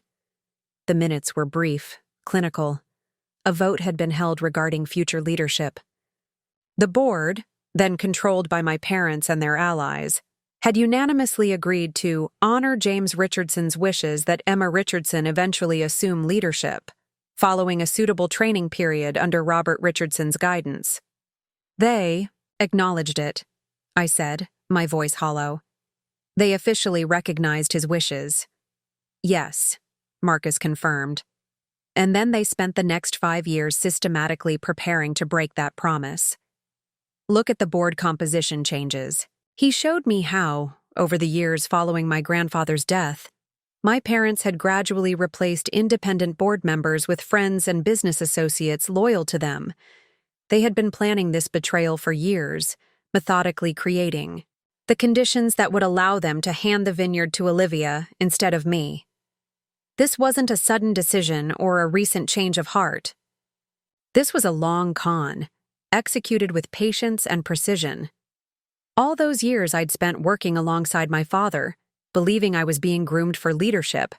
The minutes were brief, clinical, a vote had been held regarding future leadership. The board, then controlled by my parents and their allies, had unanimously agreed to honor James Richardson's wishes that Emma Richardson eventually assume leadership, following a suitable training period under Robert Richardson's guidance. They acknowledged it, I said, my voice hollow. They officially recognized his wishes. Yes, Marcus confirmed. And then they spent the next 5 years systematically preparing to break that promise. Look at the board composition changes. He showed me how, over the years following my grandfather's death, my parents had gradually replaced independent board members with friends and business associates loyal to them. They had been planning this betrayal for years, methodically creating the conditions that would allow them to hand the vineyard to Olivia instead of me. This wasn't a sudden decision or a recent change of heart. This was a long con, executed with patience and precision. All those years I'd spent working alongside my father, believing I was being groomed for leadership,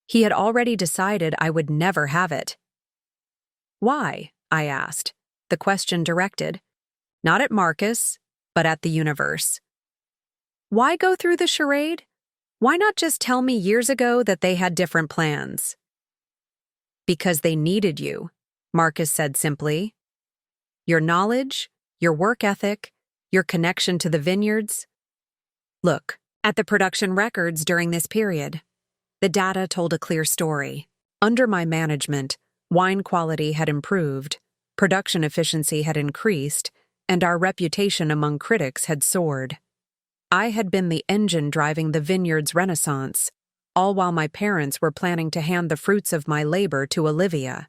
he had already decided I would never have it. Why? I asked, the question directed, not at Marcus, but at the universe. Why go through the charade? Why not just tell me years ago that they had different plans? Because they needed you, Marcus said simply. Your knowledge, your work ethic, your connection to the vineyards. Look at the production records during this period. The data told a clear story. Under my management, wine quality had improved, production efficiency had increased, and our reputation among critics had soared. I had been the engine driving the vineyard's renaissance, all while my parents were planning to hand the fruits of my labor to Olivia.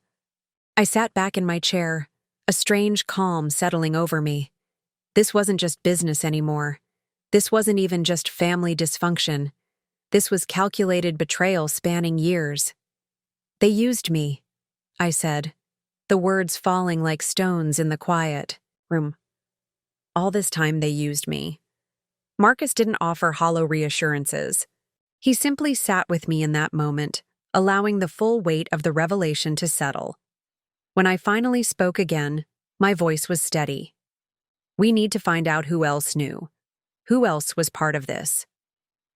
I sat back in my chair, a strange calm settling over me. This wasn't just business anymore. This wasn't even just family dysfunction. This was calculated betrayal spanning years. They used me, I said, the words falling like stones in the quiet room. All this time they used me. Marcus didn't offer hollow reassurances. He simply sat with me in that moment, allowing the full weight of the revelation to settle. When I finally spoke again, my voice was steady. We need to find out who else knew. Who else was part of this?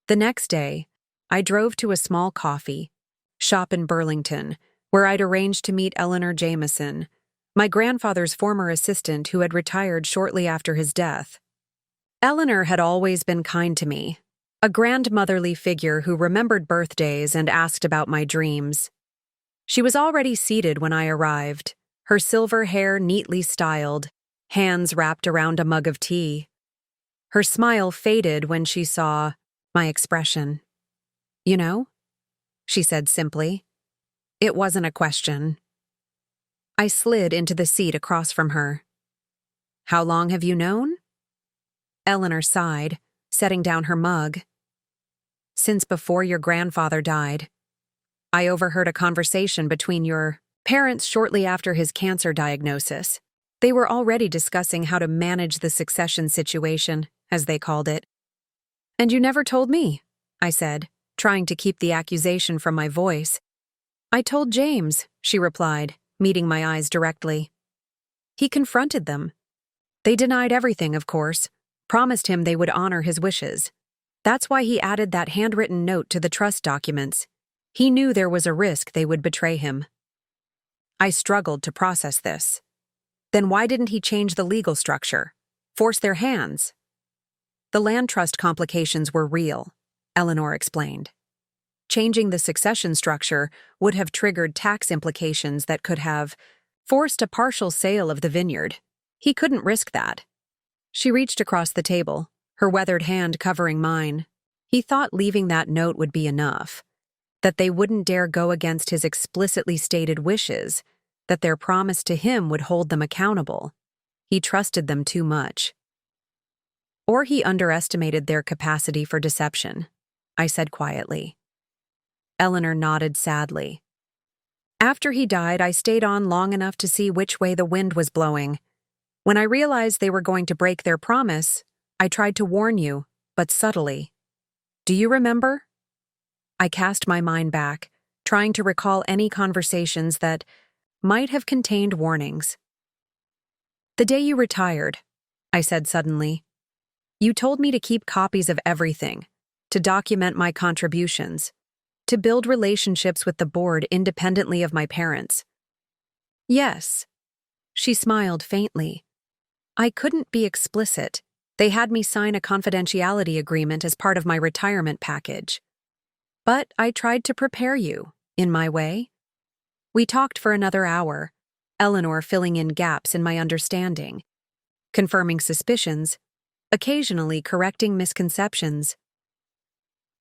The next day, I drove to a small coffee shop in Burlington, where I'd arranged to meet Eleanor Jameson, my grandfather's former assistant who had retired shortly after his death. Eleanor had always been kind to me, a grandmotherly figure who remembered birthdays and asked about my dreams. She was already seated when I arrived, her silver hair neatly styled, hands wrapped around a mug of tea. Her smile faded when she saw my expression. You know? She said simply. It wasn't a question. I slid into the seat across from her. How long have you known? Eleanor sighed, setting down her mug. Since before your grandfather died. I overheard a conversation between your parents shortly after his cancer diagnosis. They were already discussing how to manage the succession situation, as they called it. And you never told me, I said, trying to keep the accusation from my voice. I told James, she replied, meeting my eyes directly. He confronted them. They denied everything, of course, promised him they would honor his wishes. That's why he added that handwritten note to the trust documents. He knew there was a risk they would betray him. I struggled to process this. Then why didn't he change the legal structure? Force their hands? The land trust complications were real, Eleanor explained. Changing the succession structure would have triggered tax implications that could have forced a partial sale of the vineyard. He couldn't risk that. She reached across the table, her weathered hand covering mine. He thought leaving that note would be enough, that they wouldn't dare go against his explicitly stated wishes, that their promise to him would hold them accountable. He trusted them too much. Or he underestimated their capacity for deception, I said quietly. Eleanor nodded sadly. After he died, I stayed on long enough to see which way the wind was blowing. When I realized they were going to break their promise, I tried to warn you, but subtly. Do you remember? I cast my mind back, trying to recall any conversations that might have contained warnings. "The day you retired," I said suddenly, "you told me to keep copies of everything, to document my contributions, to build relationships with the board independently of my parents." "Yes." She smiled faintly. "I couldn't be explicit. They had me sign a confidentiality agreement as part of my retirement package. But I tried to prepare you, in my way." We talked for another hour, Eleanor filling in gaps in my understanding, confirming suspicions, occasionally correcting misconceptions.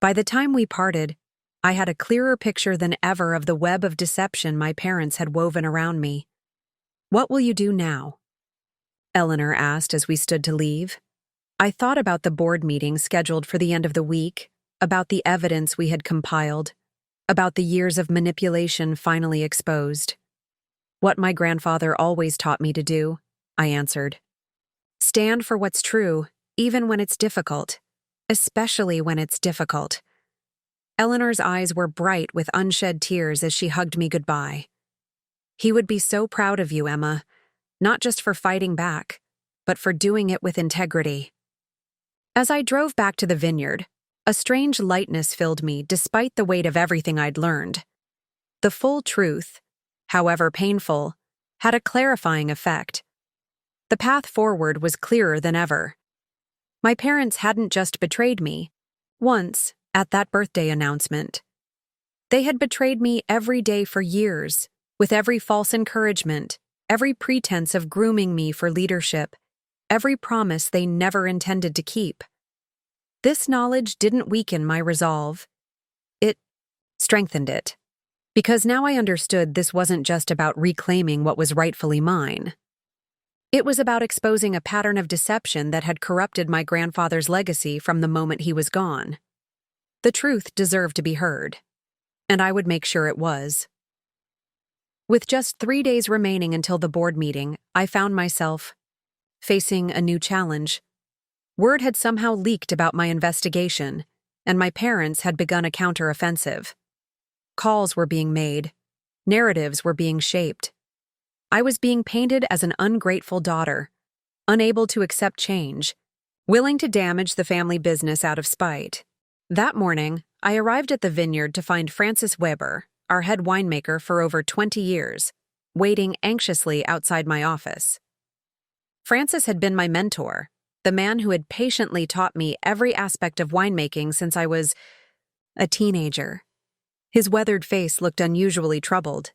By the time we parted, I had a clearer picture than ever of the web of deception my parents had woven around me. "What will you do now?" Eleanor asked as we stood to leave. I thought about the board meeting scheduled for the end of the week, about the evidence we had compiled, about the years of manipulation finally exposed. "What my grandfather always taught me to do," I answered. "Stand for what's true, even when it's difficult, especially when it's difficult." Eleanor's eyes were bright with unshed tears as she hugged me goodbye. "He would be so proud of you, Emma, not just for fighting back, but for doing it with integrity." As I drove back to the vineyard, a strange lightness filled me despite the weight of everything I'd learned. The full truth, however painful, had a clarifying effect. The path forward was clearer than ever. My parents hadn't just betrayed me once at that birthday announcement. They had betrayed me every day for years, with every false encouragement, every pretense of grooming me for leadership, every promise they never intended to keep. This knowledge didn't weaken my resolve. It strengthened it. Because now I understood this wasn't just about reclaiming what was rightfully mine. It was about exposing a pattern of deception that had corrupted my grandfather's legacy from the moment he was gone. The truth deserved to be heard, and I would make sure it was. With just 3 days remaining until the board meeting, I found myself facing a new challenge. Word had somehow leaked about my investigation, and my parents had begun a counteroffensive. Calls were being made. Narratives were being shaped. I was being painted as an ungrateful daughter, unable to accept change, willing to damage the family business out of spite. That morning, I arrived at the vineyard to find Francis Weber, our head winemaker for over 20 years, waiting anxiously outside my office. Francis had been my mentor, the man who had patiently taught me every aspect of winemaking since I was a teenager. His weathered face looked unusually troubled.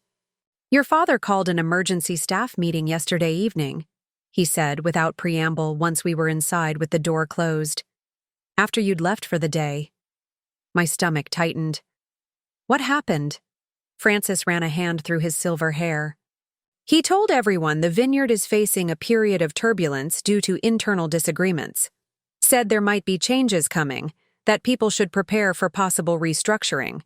"Your father called an emergency staff meeting yesterday evening," he said without preamble once we were inside with the door closed. "After you'd left for the day." My stomach tightened. "What happened?" Francis ran a hand through his silver hair. "He told everyone the vineyard is facing a period of turbulence due to internal disagreements. Said there might be changes coming, that people should prepare for possible restructuring."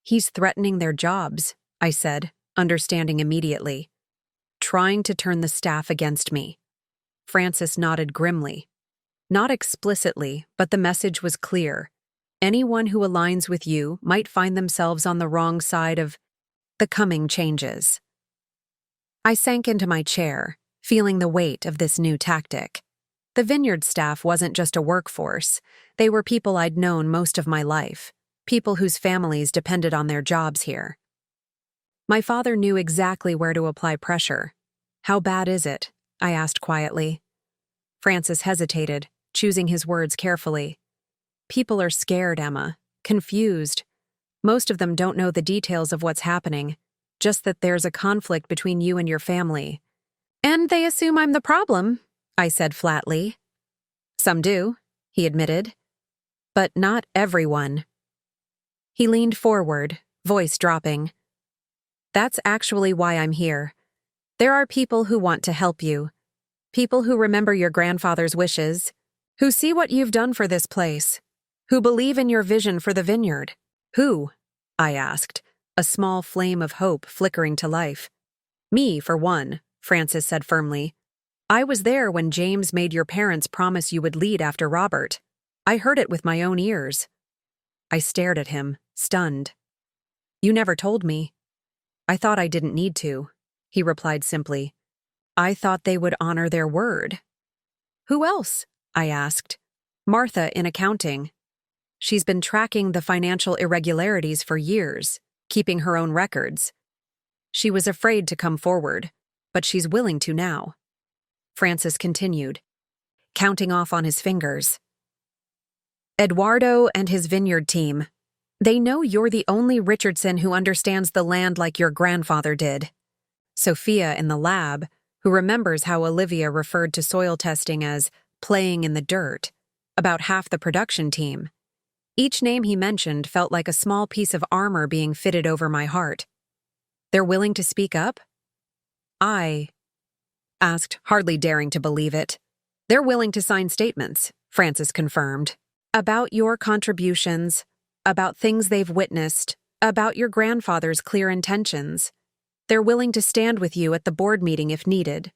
"He's threatening their jobs," I said, understanding immediately. "Trying to turn the staff against me." Francis nodded grimly. "Not explicitly, but the message was clear. Anyone who aligns with you might find themselves on the wrong side of the coming changes." I sank into my chair, feeling the weight of this new tactic. The vineyard staff wasn't just a workforce. They were people I'd known most of my life, people whose families depended on their jobs here. My father knew exactly where to apply pressure. "How bad is it?" I asked quietly. Francis hesitated, choosing his words carefully. "People are scared, Emma, confused. Most of them don't know the details of what's happening, just that there's a conflict between you and your family. And they assume I'm the problem," I said flatly. "Some do," he admitted. "But not everyone." He leaned forward, voice dropping. "That's actually why I'm here. There are people who want to help you. People who remember your grandfather's wishes, who see what you've done for this place, who believe in your vision for the vineyard." "Who?" I asked, a small flame of hope flickering to life. "Me, for one," Francis said firmly. "I was there when James made your parents promise you would lead after Robert. I heard it with my own ears." I stared at him, stunned. "You never told me." "I thought I didn't need to," he replied simply. I thought they would honor their word. Who else? I asked. Martha in accounting. She's been tracking the financial irregularities for years, keeping her own records. She was afraid to come forward, but she's willing to now. Francis continued, counting off on his fingers. Eduardo and his vineyard team. They know you're the only Richardson who understands the land like your grandfather did. Sophia in the lab, who remembers how Olivia referred to soil testing as playing in the dirt, about half the production team. Each name he mentioned felt like a small piece of armor being fitted over my heart. They're willing to speak up? I asked, hardly daring to believe it. They're willing to sign statements, Francis confirmed, about your contributions, about things they've witnessed, about your grandfather's clear intentions. They're willing to stand with you at the board meeting if needed.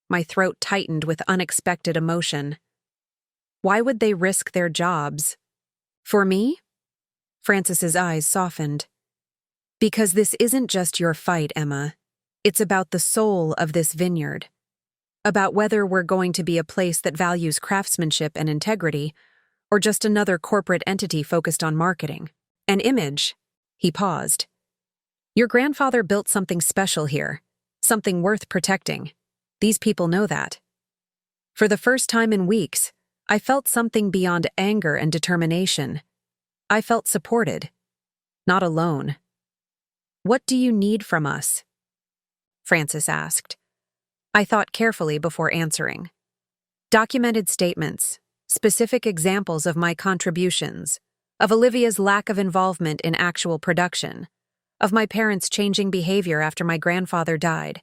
My throat tightened with unexpected emotion. Why would they risk their jobs? For me? Francis's eyes softened. Because this isn't just your fight, Emma. It's about the soul of this vineyard. About whether we're going to be a place that values craftsmanship and integrity, or just another corporate entity focused on marketing. An image. He paused. Your grandfather built something special here, something worth protecting. These people know that. For the first time in weeks, I felt something beyond anger and determination. I felt supported, not alone. What do you need from us? Francis asked. I thought carefully before answering. Documented statements, specific examples of my contributions, of Olivia's lack of involvement in actual production, of my parents' changing behavior after my grandfather died.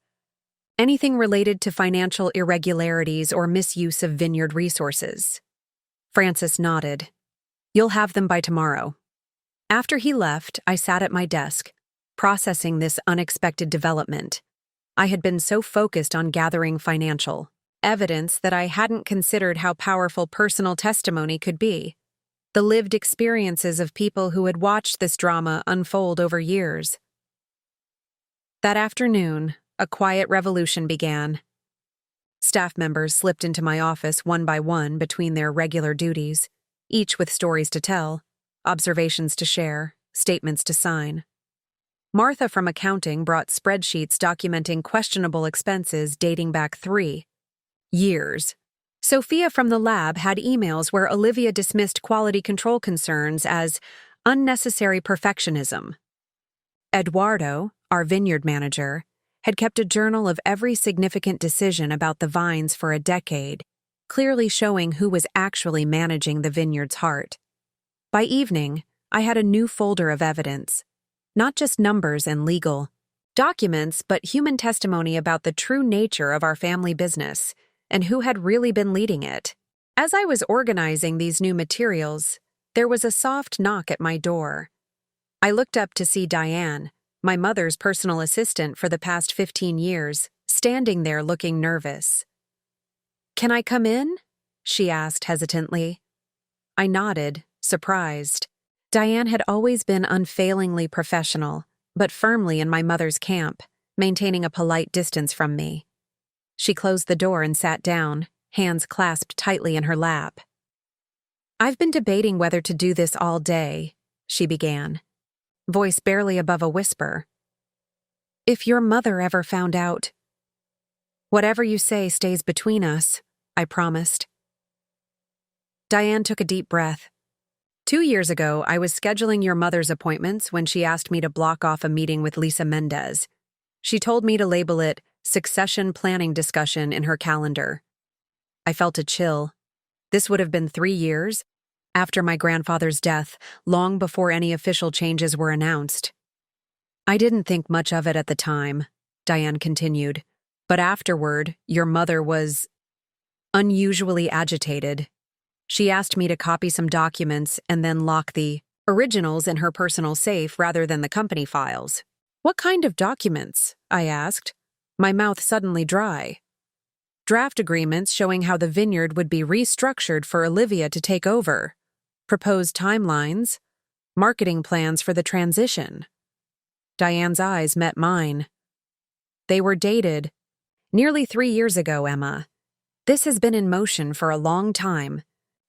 Anything related to financial irregularities or misuse of vineyard resources. Francis nodded. You'll have them by tomorrow. After he left, I sat at my desk, processing this unexpected development. I had been so focused on gathering financial evidence that I hadn't considered how powerful personal testimony could be. The lived experiences of people who had watched this drama unfold over years. That afternoon, a quiet revolution began. Staff members slipped into my office one by one between their regular duties, each with stories to tell, observations to share, statements to sign. Martha from accounting brought spreadsheets documenting questionable expenses dating back 3 years. Sophia from the lab had emails where Olivia dismissed quality control concerns as unnecessary perfectionism. Eduardo, our vineyard manager, had kept a journal of every significant decision about the vines for a decade, clearly showing who was actually managing the vineyard's heart. By evening, I had a new folder of evidence, not just numbers and legal documents, but human testimony about the true nature of our family business and who had really been leading it. As I was organizing these new materials, there was a soft knock at my door. I looked up to see Diane, my mother's personal assistant for the past 15 years, standing there looking nervous. "Can I come in?" she asked hesitantly. I nodded, surprised. Diane had always been unfailingly professional, but firmly in my mother's camp, maintaining a polite distance from me. She closed the door and sat down, hands clasped tightly in her lap. "I've been debating whether to do this all day," she began, voice barely above a whisper. "If your mother ever found out..." "Whatever you say stays between us," I promised. Diane took a deep breath. 2 years ago, I was scheduling your mother's appointments when she asked me to block off a meeting with Lisa Mendez. She told me to label it succession planning discussion in her calendar. I felt a chill. This would have been 3 years after my grandfather's death, long before any official changes were announced. "I didn't think much of it at the time," Diane continued, "but afterward, your mother was unusually agitated. She asked me to copy some documents and then lock the originals in her personal safe rather than the company files." "What kind of documents?" I asked, my mouth suddenly dry. "Draft agreements showing how the vineyard would be restructured for Olivia to take over, proposed timelines, marketing plans for the transition." Diane's eyes met mine. They were dated nearly 3 years ago, Emma. This has been in motion for a long time.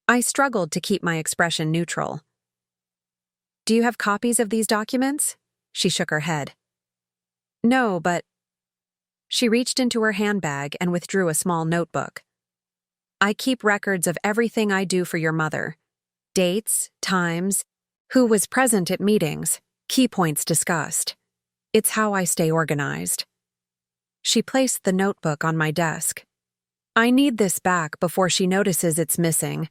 I struggled to keep my expression neutral. Do you have copies of these documents? She shook her head. No, but... She reached into her handbag and withdrew a small notebook. I keep records of everything I do for your mother. Dates, times, who was present at meetings, key points discussed. It's how I stay organized. She placed the notebook on my desk. I need this back before she notices it's missing,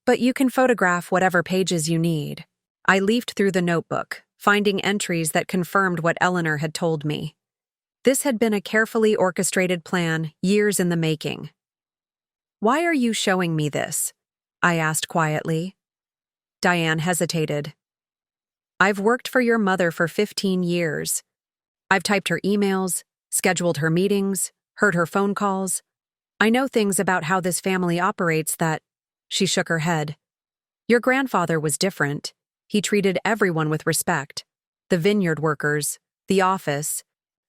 but you can photograph whatever pages you need. I leafed through the notebook, finding entries that confirmed what Eleanor had told me. This had been a carefully orchestrated plan, years in the making. Why are you showing me this? I asked quietly. Diane hesitated. I've worked for your mother for 15 years. I've typed her emails, scheduled her meetings, heard her phone calls. I know things about how this family operates that... She shook her head. Your grandfather was different. He treated everyone with respect. The vineyard workers, the office,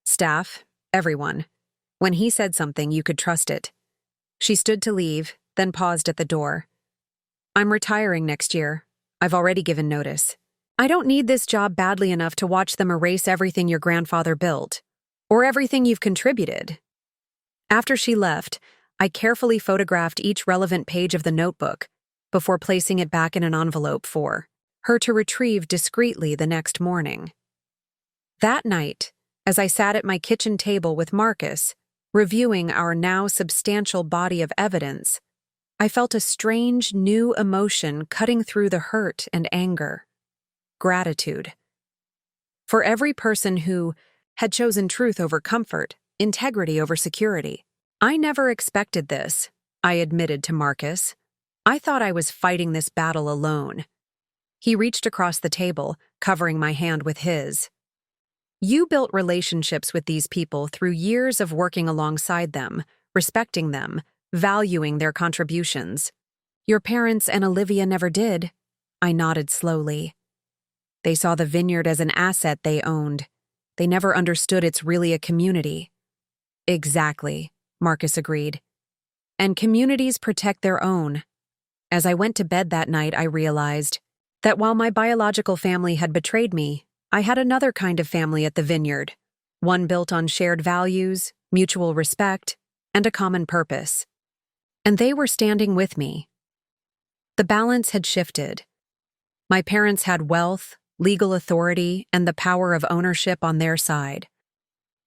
staff, everyone. When he said something, you could trust it. She stood to leave, then paused at the door. I'm retiring next year. I've already given notice. I don't need this job badly enough to watch them erase everything your grandfather built, or everything you've contributed. After she left, I carefully photographed each relevant page of the notebook before placing it back in an envelope for her to retrieve discreetly the next morning. That night, as I sat at my kitchen table with Marcus, reviewing our now substantial body of evidence, I felt a strange, new emotion cutting through the hurt and anger. Gratitude. For every person who had chosen truth over comfort, integrity over security. I never expected this, I admitted to Marcus. I thought I was fighting this battle alone. He reached across the table, covering my hand with his. You built relationships with these people through years of working alongside them, respecting them, valuing their contributions. Your parents and Olivia never did. I nodded slowly. They saw the vineyard as an asset they owned. They never understood it's really a community. Exactly, Marcus agreed. And communities protect their own. As I went to bed that night, I realized that while my biological family had betrayed me, I had another kind of family at the vineyard, one built on shared values, mutual respect, and a common purpose. And they were standing with me. The balance had shifted. My parents had wealth, legal authority, and the power of ownership on their side.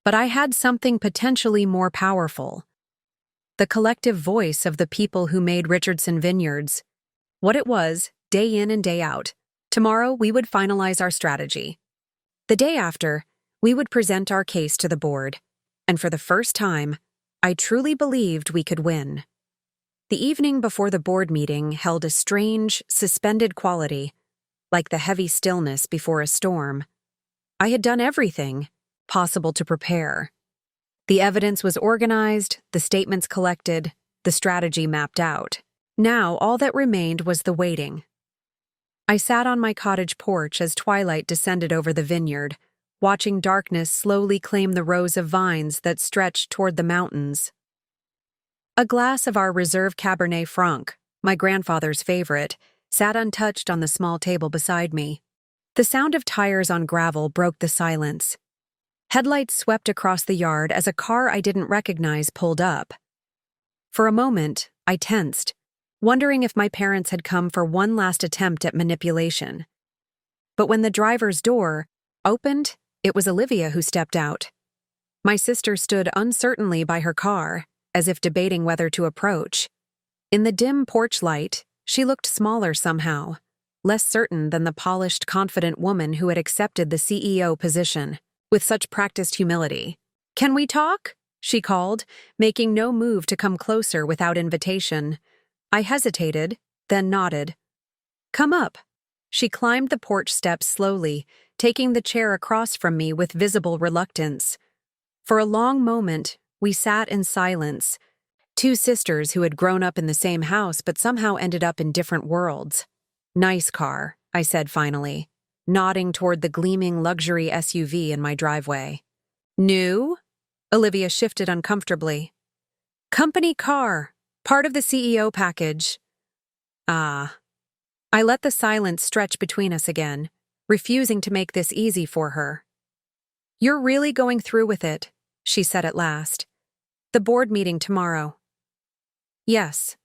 But I had something potentially more powerful. The collective voice of the people who made Richardson Vineyards. What it was, day in and day out. Tomorrow, we would finalize our strategy. The day after, we would present our case to the board, and for the first time, I truly believed we could win. The evening before the board meeting held a strange, suspended quality, like the heavy stillness before a storm. I had done everything possible to prepare. The evidence was organized, the statements collected, the strategy mapped out. Now all that remained was the waiting. I sat on my cottage porch as twilight descended over the vineyard, watching darkness slowly claim the rows of vines that stretched toward the mountains. A glass of our reserve Cabernet Franc, my grandfather's favorite, sat untouched on the small table beside me. The sound of tires on gravel broke the silence. Headlights swept across the yard as a car I didn't recognize pulled up. For a moment, I tensed, wondering if my parents had come for one last attempt at manipulation. But when the driver's door opened, it was Olivia who stepped out. My sister stood uncertainly by her car, as if debating whether to approach. In the dim porch light, she looked smaller somehow, less certain than the polished, confident woman who had accepted the CEO position with such practiced humility. "Can we talk?" she called, making no move to come closer without invitation. I hesitated, then nodded. "Come up." She climbed the porch steps slowly, taking the chair across from me with visible reluctance. For a long moment, we sat in silence, two sisters who had grown up in the same house but somehow ended up in different worlds. "Nice car," I said finally, nodding toward the gleaming luxury SUV in my driveway. "New?" Olivia shifted uncomfortably. Company car, part of the CEO package. Ah. I let the silence stretch between us again, refusing to make this easy for her. You're really going through with it, she said at last. The board meeting tomorrow. Yes.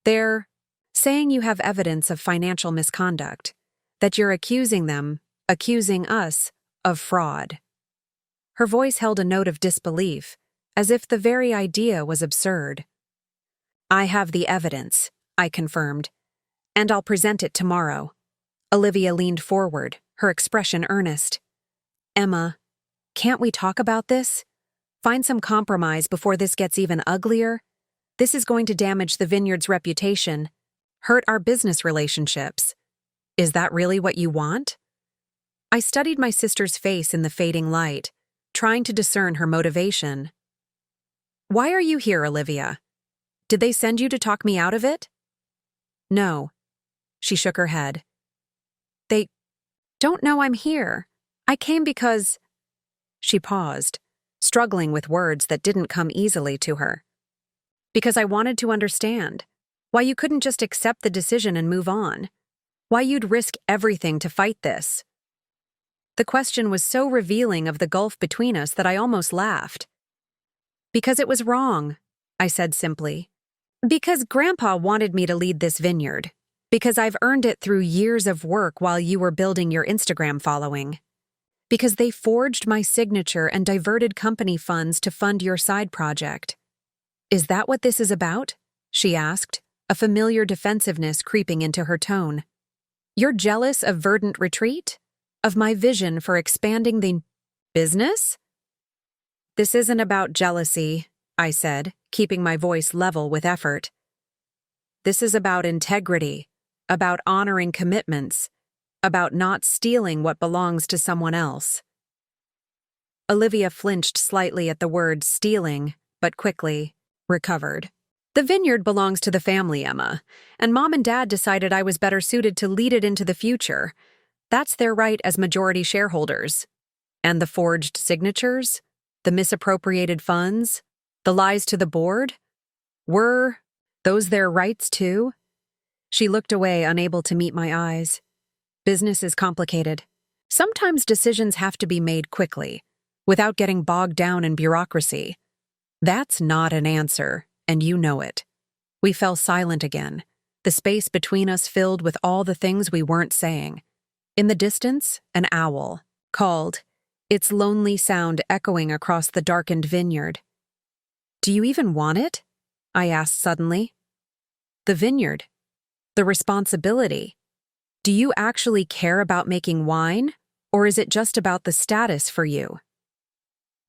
They're saying you have evidence of financial misconduct, that you're accusing us, of fraud. Her voice held a note of disbelief, as if the very idea was absurd. I have the evidence, I confirmed, and I'll present it tomorrow. Olivia leaned forward, her expression earnest. Emma, can't we talk about this? Find some compromise before this gets even uglier? This is going to damage the vineyard's reputation, hurt our business relationships. Is that really what you want? I studied my sister's face in the fading light, trying to discern her motivation. Why are you here, Olivia? Did they send you to talk me out of it? No. She shook her head. They don't know I'm here. I came because… She paused, struggling with words that didn't come easily to her. Because I wanted to understand. Why you couldn't just accept the decision and move on. Why you'd risk everything to fight this. The question was so revealing of the gulf between us that I almost laughed. Because it was wrong, I said simply. Because Grandpa wanted me to lead this vineyard. Because I've earned it through years of work while you were building your Instagram following. Because they forged my signature and diverted company funds to fund your side project. Is that what this is about? She asked, a familiar defensiveness creeping into her tone. You're jealous of Verdant Retreat? Of my vision for expanding the business? This isn't about jealousy, I said, keeping my voice level with effort. This is about integrity, about honoring commitments, about not stealing what belongs to someone else. Olivia flinched slightly at the word stealing, but quickly recovered. The vineyard belongs to the family, Emma, and Mom and Dad decided I was better suited to lead it into the future. That's their right as majority shareholders. And the forged signatures? The misappropriated funds? The lies to the board? Were those their rights too? She looked away, unable to meet my eyes. Business is complicated. Sometimes decisions have to be made quickly, without getting bogged down in bureaucracy. That's not an answer, and you know it. We fell silent again, the space between us filled with all the things we weren't saying. In the distance, an owl called, its lonely sound echoing across the darkened vineyard. Do you even want it? I asked suddenly. The vineyard. The responsibility. Do you actually care about making wine, or is it just about the status for you?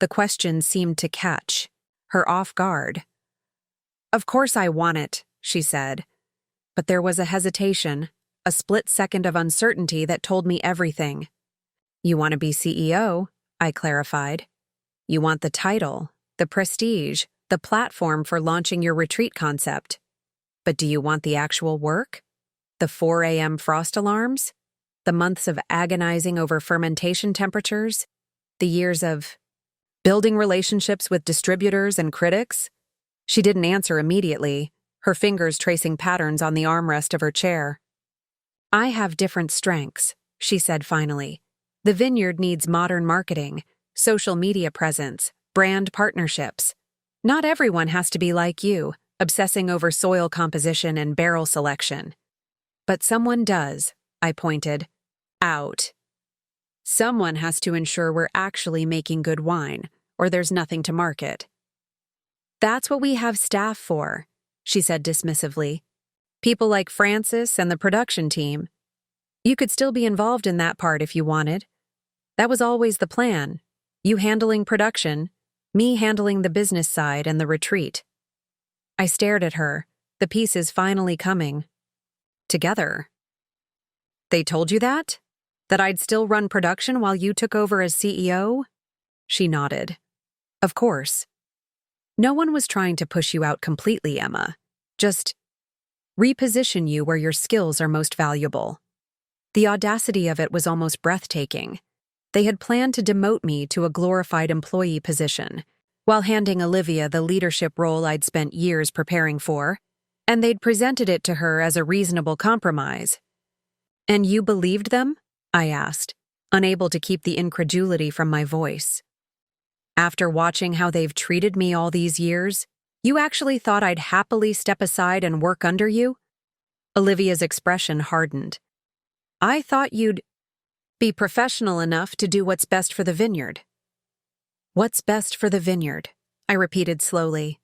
The question seemed to catch her off guard. Of course I want it, she said. But there was a hesitation, a split second of uncertainty that told me everything. You want to be CEO, I clarified. You want the title, the prestige, the platform for launching your retreat concept. But do you want the actual work? The 4 a.m. frost alarms? The months of agonizing over fermentation temperatures? The years of building relationships with distributors and critics? She didn't answer immediately, her fingers tracing patterns on the armrest of her chair. I have different strengths, she said finally. The vineyard needs modern marketing, social media presence, brand partnerships. Not everyone has to be like you, obsessing over soil composition and barrel selection. But someone does, I pointed out. Someone has to ensure we're actually making good wine, or there's nothing to market. That's what we have staff for, she said dismissively. People like Francis and the production team. You could still be involved in that part if you wanted. That was always the plan. You handling production, me handling the business side and the retreat. I stared at her, the pieces finally coming. Together. They told you that? That I'd still run production while you took over as CEO? She nodded. Of course. No one was trying to push you out completely, Emma. Just reposition you where your skills are most valuable. The audacity of it was almost breathtaking. They had planned to demote me to a glorified employee position, while handing Olivia the leadership role I'd spent years preparing for, and they'd presented it to her as a reasonable compromise. "And you believed them?" I asked, unable to keep the incredulity from my voice. "After watching how they've treated me all these years, you actually thought I'd happily step aside and work under you?" Olivia's expression hardened. "I thought you'd be professional enough to do what's best for the vineyard." "What's best for the vineyard?" I repeated slowly.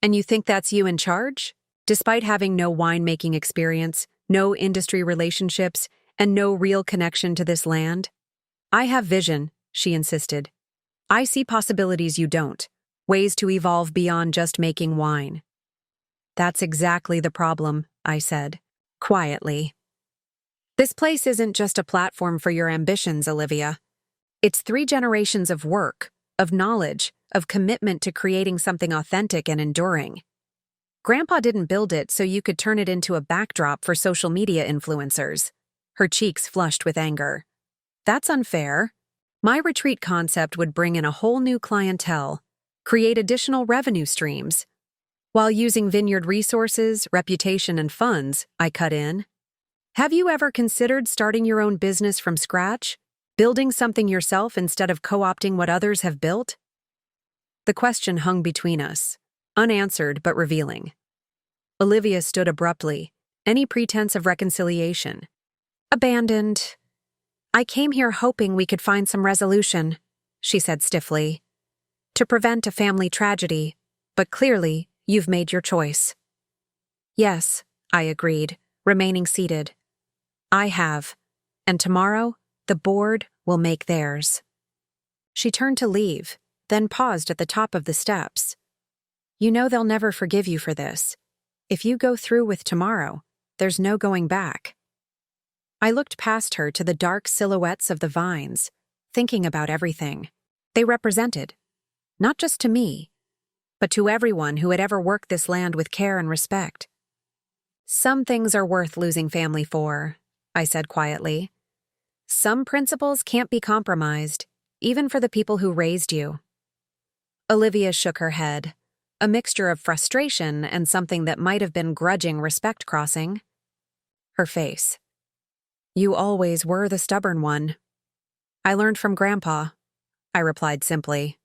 "And you think that's you in charge? Despite having no winemaking experience, no industry relationships, and no real connection to this land?" "I have vision," she insisted. "I see possibilities you don't, ways to evolve beyond just making wine." "That's exactly the problem," I said, quietly. "This place isn't just a platform for your ambitions, Olivia. It's 3 generations of work, of knowledge, of commitment to creating something authentic and enduring. Grandpa didn't build it so you could turn it into a backdrop for social media influencers." Her cheeks flushed with anger. "That's unfair. My retreat concept would bring in a whole new clientele, create additional revenue streams. While using vineyard resources, reputation, and funds," I cut in. "Have you ever considered starting your own business from scratch? Building something yourself instead of co-opting what others have built?" The question hung between us, unanswered but revealing. Olivia stood abruptly, any pretense of reconciliation. "Abandoned. I came here hoping we could find some resolution," she said stiffly, "to prevent a family tragedy, but clearly you've made your choice." "Yes," I agreed, remaining seated. "I have, and tomorrow the board will make theirs." She turned to leave, then paused at the top of the steps. "You know they'll never forgive you for this. If you go through with tomorrow, there's no going back." I looked past her to the dark silhouettes of the vines, thinking about everything they represented, not just to me, but to everyone who had ever worked this land with care and respect. "Some things are worth losing family for," I said quietly. "Some principles can't be compromised, even for the people who raised you." Olivia shook her head, a mixture of frustration and something that might have been grudging respect crossing. Her face. "You always were the stubborn one." "I learned from Grandpa," I replied simply.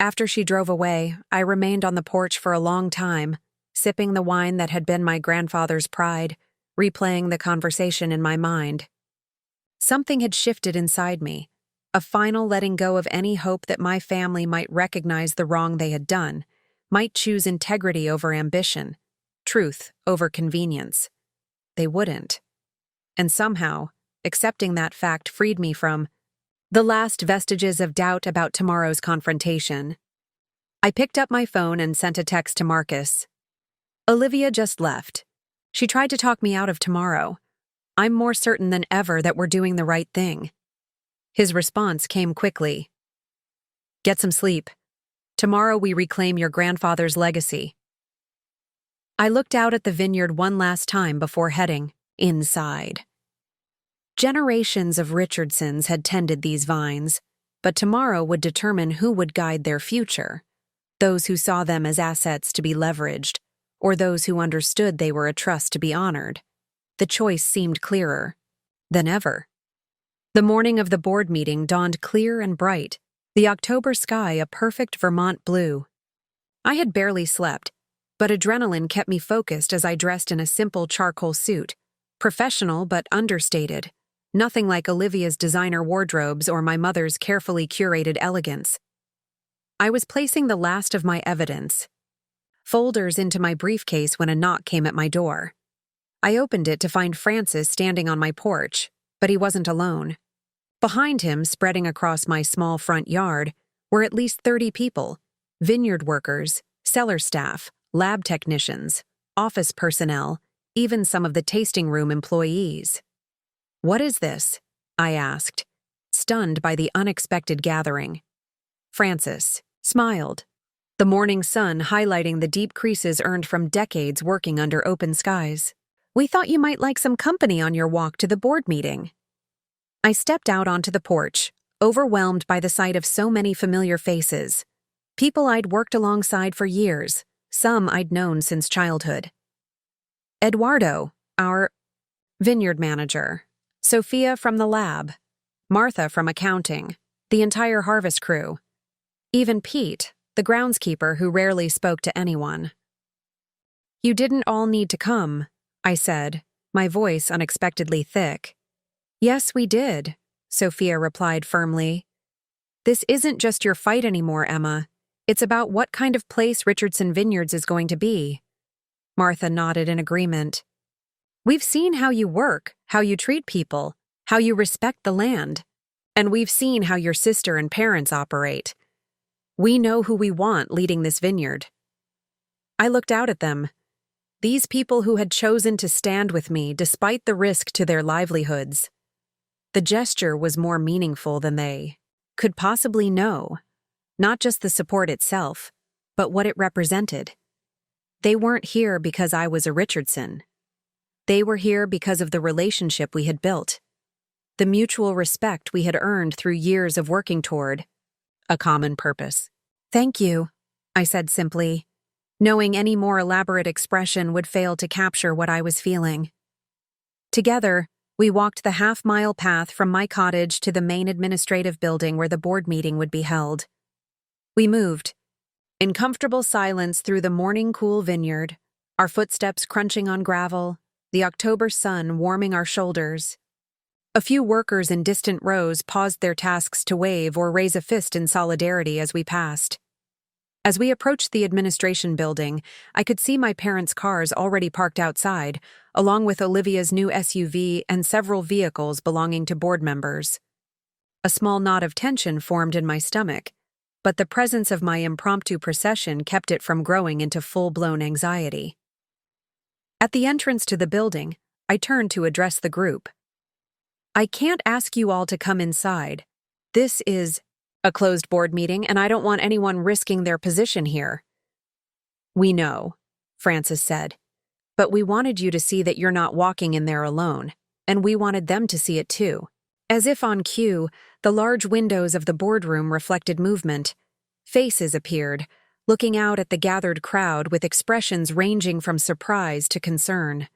After she drove away, I remained on the porch for a long time, sipping the wine that had been my grandfather's pride, replaying the conversation in my mind. Something had shifted inside me, a final letting go of any hope that my family might recognize the wrong they had done, might choose integrity over ambition, truth over convenience. They wouldn't. And somehow, accepting that fact freed me from the last vestiges of doubt about tomorrow's confrontation. I picked up my phone and sent a text to Marcus. "Olivia just left. She tried to talk me out of tomorrow. I'm more certain than ever that we're doing the right thing." His response came quickly. "Get some sleep. Tomorrow we reclaim your grandfather's legacy." I looked out at the vineyard one last time before heading inside. Generations of Richardsons had tended these vines, but tomorrow would determine who would guide their future, those who saw them as assets to be leveraged, or those who understood they were a trust to be honored. The choice seemed clearer than ever. The morning of the board meeting dawned clear and bright, the October sky a perfect Vermont blue. I had barely slept, but adrenaline kept me focused as I dressed in a simple charcoal suit, professional but understated, nothing like Olivia's designer wardrobes or my mother's carefully curated elegance. I was placing the last of my evidence, folders, into my briefcase when a knock came at my door. I opened it to find Francis standing on my porch, but he wasn't alone. Behind him, spreading across my small front yard, were at least 30 people, vineyard workers, cellar staff, lab technicians, office personnel, even some of the tasting room employees. "What is this?" I asked, stunned by the unexpected gathering. Francis smiled, the morning sun highlighting the deep creases earned from decades working under open skies. "We thought you might like some company on your walk to the board meeting." I stepped out onto the porch, overwhelmed by the sight of so many familiar faces. People I'd worked alongside for years, some I'd known since childhood. Eduardo, our vineyard manager, Sophia from the lab, Martha from accounting, the entire harvest crew, even Pete, the groundskeeper who rarely spoke to anyone. "You didn't all need to come," I said, my voice unexpectedly thick. "Yes, we did," Sophia replied firmly. "This isn't just your fight anymore, Emma. It's about what kind of place Richardson Vineyards is going to be." Martha nodded in agreement. "We've seen how you work, how you treat people, how you respect the land. And we've seen how your sister and parents operate. We know who we want leading this vineyard." I looked out at them. These people who had chosen to stand with me despite the risk to their livelihoods. The gesture was more meaningful than they could possibly know. Not just the support itself, but what it represented. They weren't here because I was a Richardson. They were here because of the relationship we had built, the mutual respect we had earned through years of working toward a common purpose. "Thank you," I said simply, knowing any more elaborate expression would fail to capture what I was feeling. Together, we walked the half-mile path from my cottage to the main administrative building where the board meeting would be held. We moved, in comfortable silence through the morning-cool vineyard, our footsteps crunching on gravel, the October sun warming our shoulders. A few workers in distant rows paused their tasks to wave or raise a fist in solidarity as we passed. As we approached the administration building, I could see my parents' cars already parked outside, along with Olivia's new SUV and several vehicles belonging to board members. A small knot of tension formed in my stomach, but the presence of my impromptu procession kept it from growing into full-blown anxiety. At the entrance to the building, I turned to address the group. "I can't ask you all to come inside. This is a closed board meeting, and I don't want anyone risking their position here." "We know," Francis said, "but we wanted you to see that you're not walking in there alone, and we wanted them to see it too." As if on cue, the large windows of the boardroom reflected movement. Faces appeared, looking out at the gathered crowd with expressions ranging from surprise to concern.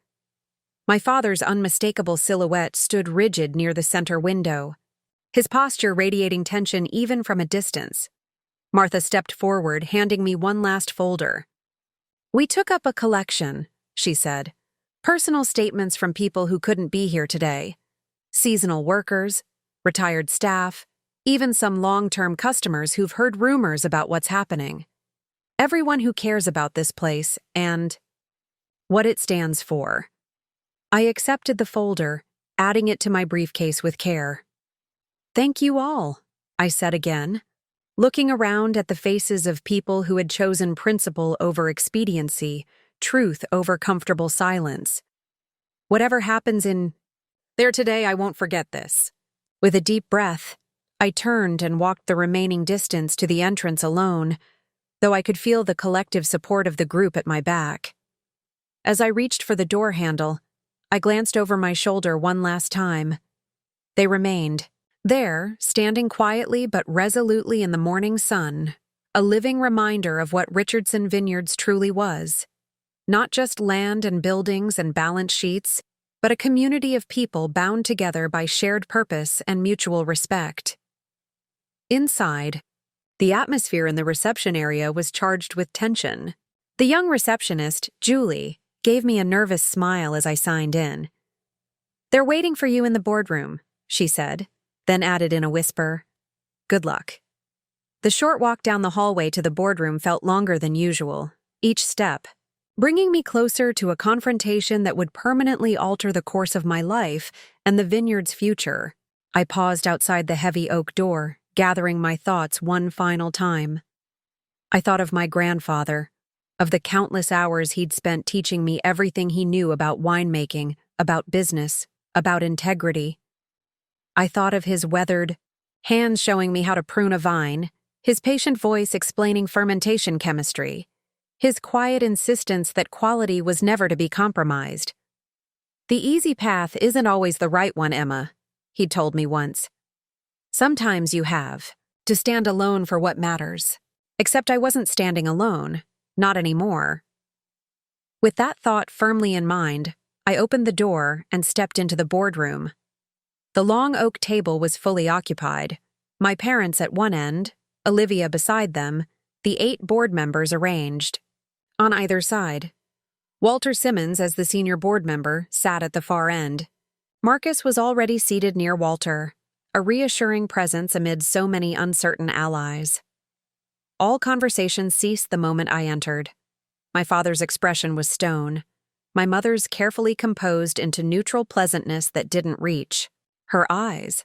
My father's unmistakable silhouette stood rigid near the center window, his posture radiating tension even from a distance. Martha stepped forward, handing me one last folder. "We took up a collection," she said. "Personal statements from people who couldn't be here today. Seasonal workers, retired staff, even some long-term customers who've heard rumors about what's happening. Everyone who cares about this place and what it stands for." I accepted the folder, adding it to my briefcase with care. "Thank you all," I said again, looking around at the faces of people who had chosen principle over expediency, truth over comfortable silence. Whatever happens in there today, I won't forget this. With a deep breath, I turned and walked the remaining distance to the entrance alone, though I could feel the collective support of the group at my back. As I reached for the door handle, I glanced over my shoulder one last time. They remained there, standing quietly but resolutely in the morning sun, a living reminder of what Richardson Vineyards truly was. Not just land and buildings and balance sheets, but a community of people bound together by shared purpose and mutual respect. Inside, the atmosphere in the reception area was charged with tension. The young receptionist, Julie, gave me a nervous smile as I signed in. "They're waiting for you in the boardroom," she said, then added in a whisper, "Good luck." The short walk down the hallway to the boardroom felt longer than usual, each step bringing me closer to a confrontation that would permanently alter the course of my life and the vineyard's future. I paused outside the heavy oak door, gathering my thoughts one final time. I thought of my grandfather, of the countless hours he'd spent teaching me everything he knew about winemaking, about business, about integrity. I thought of his weathered hands showing me how to prune a vine, his patient voice explaining fermentation chemistry, his quiet insistence that quality was never to be compromised. "The easy path isn't always the right one, Emma," he'd told me once. Sometimes you have to stand alone for what matters. Except I wasn't standing alone. Not anymore. With that thought firmly in mind, I opened the door and stepped into the boardroom. The long oak table was fully occupied. My parents at one end, Olivia beside them, the 8 board members arranged. On either side. Walter Simmons, as the senior board member, sat at the far end. Marcus was already seated near Walter, a reassuring presence amid so many uncertain allies. All conversation ceased the moment I entered. My father's expression was stone. My mother's carefully composed into neutral pleasantness that didn't reach. Her eyes.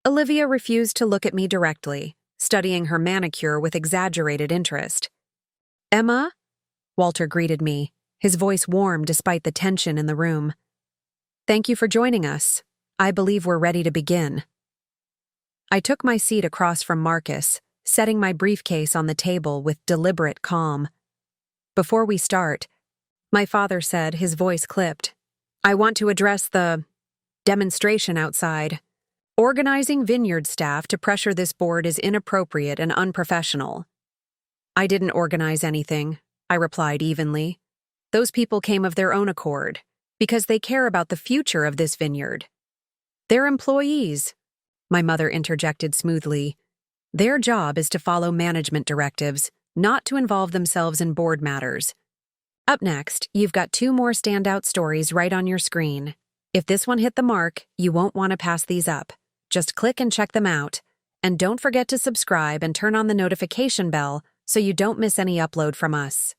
Olivia refused to look at me directly, studying her manicure with exaggerated interest. "Emma?" Walter greeted me, his voice warm despite the tension in the room. "Thank you for joining us. I believe we're ready to begin." I took my seat across from Marcus, setting my briefcase on the table with deliberate calm. "Before we start," my father said, his voice clipped, "I want to address the demonstration outside. Organizing vineyard staff to pressure this board is inappropriate and unprofessional." "I didn't organize anything," I replied evenly. "Those people came of their own accord, because they care about the future of this vineyard. They're employees," my mother interjected smoothly. "Their job is to follow management directives, not to involve themselves in board matters. Up next, you've got 2 more standout stories right on your screen. If this one hit the mark, you won't want to pass these up. Just click and check them out. And don't forget to subscribe and turn on the notification bell so you don't miss any upload from us."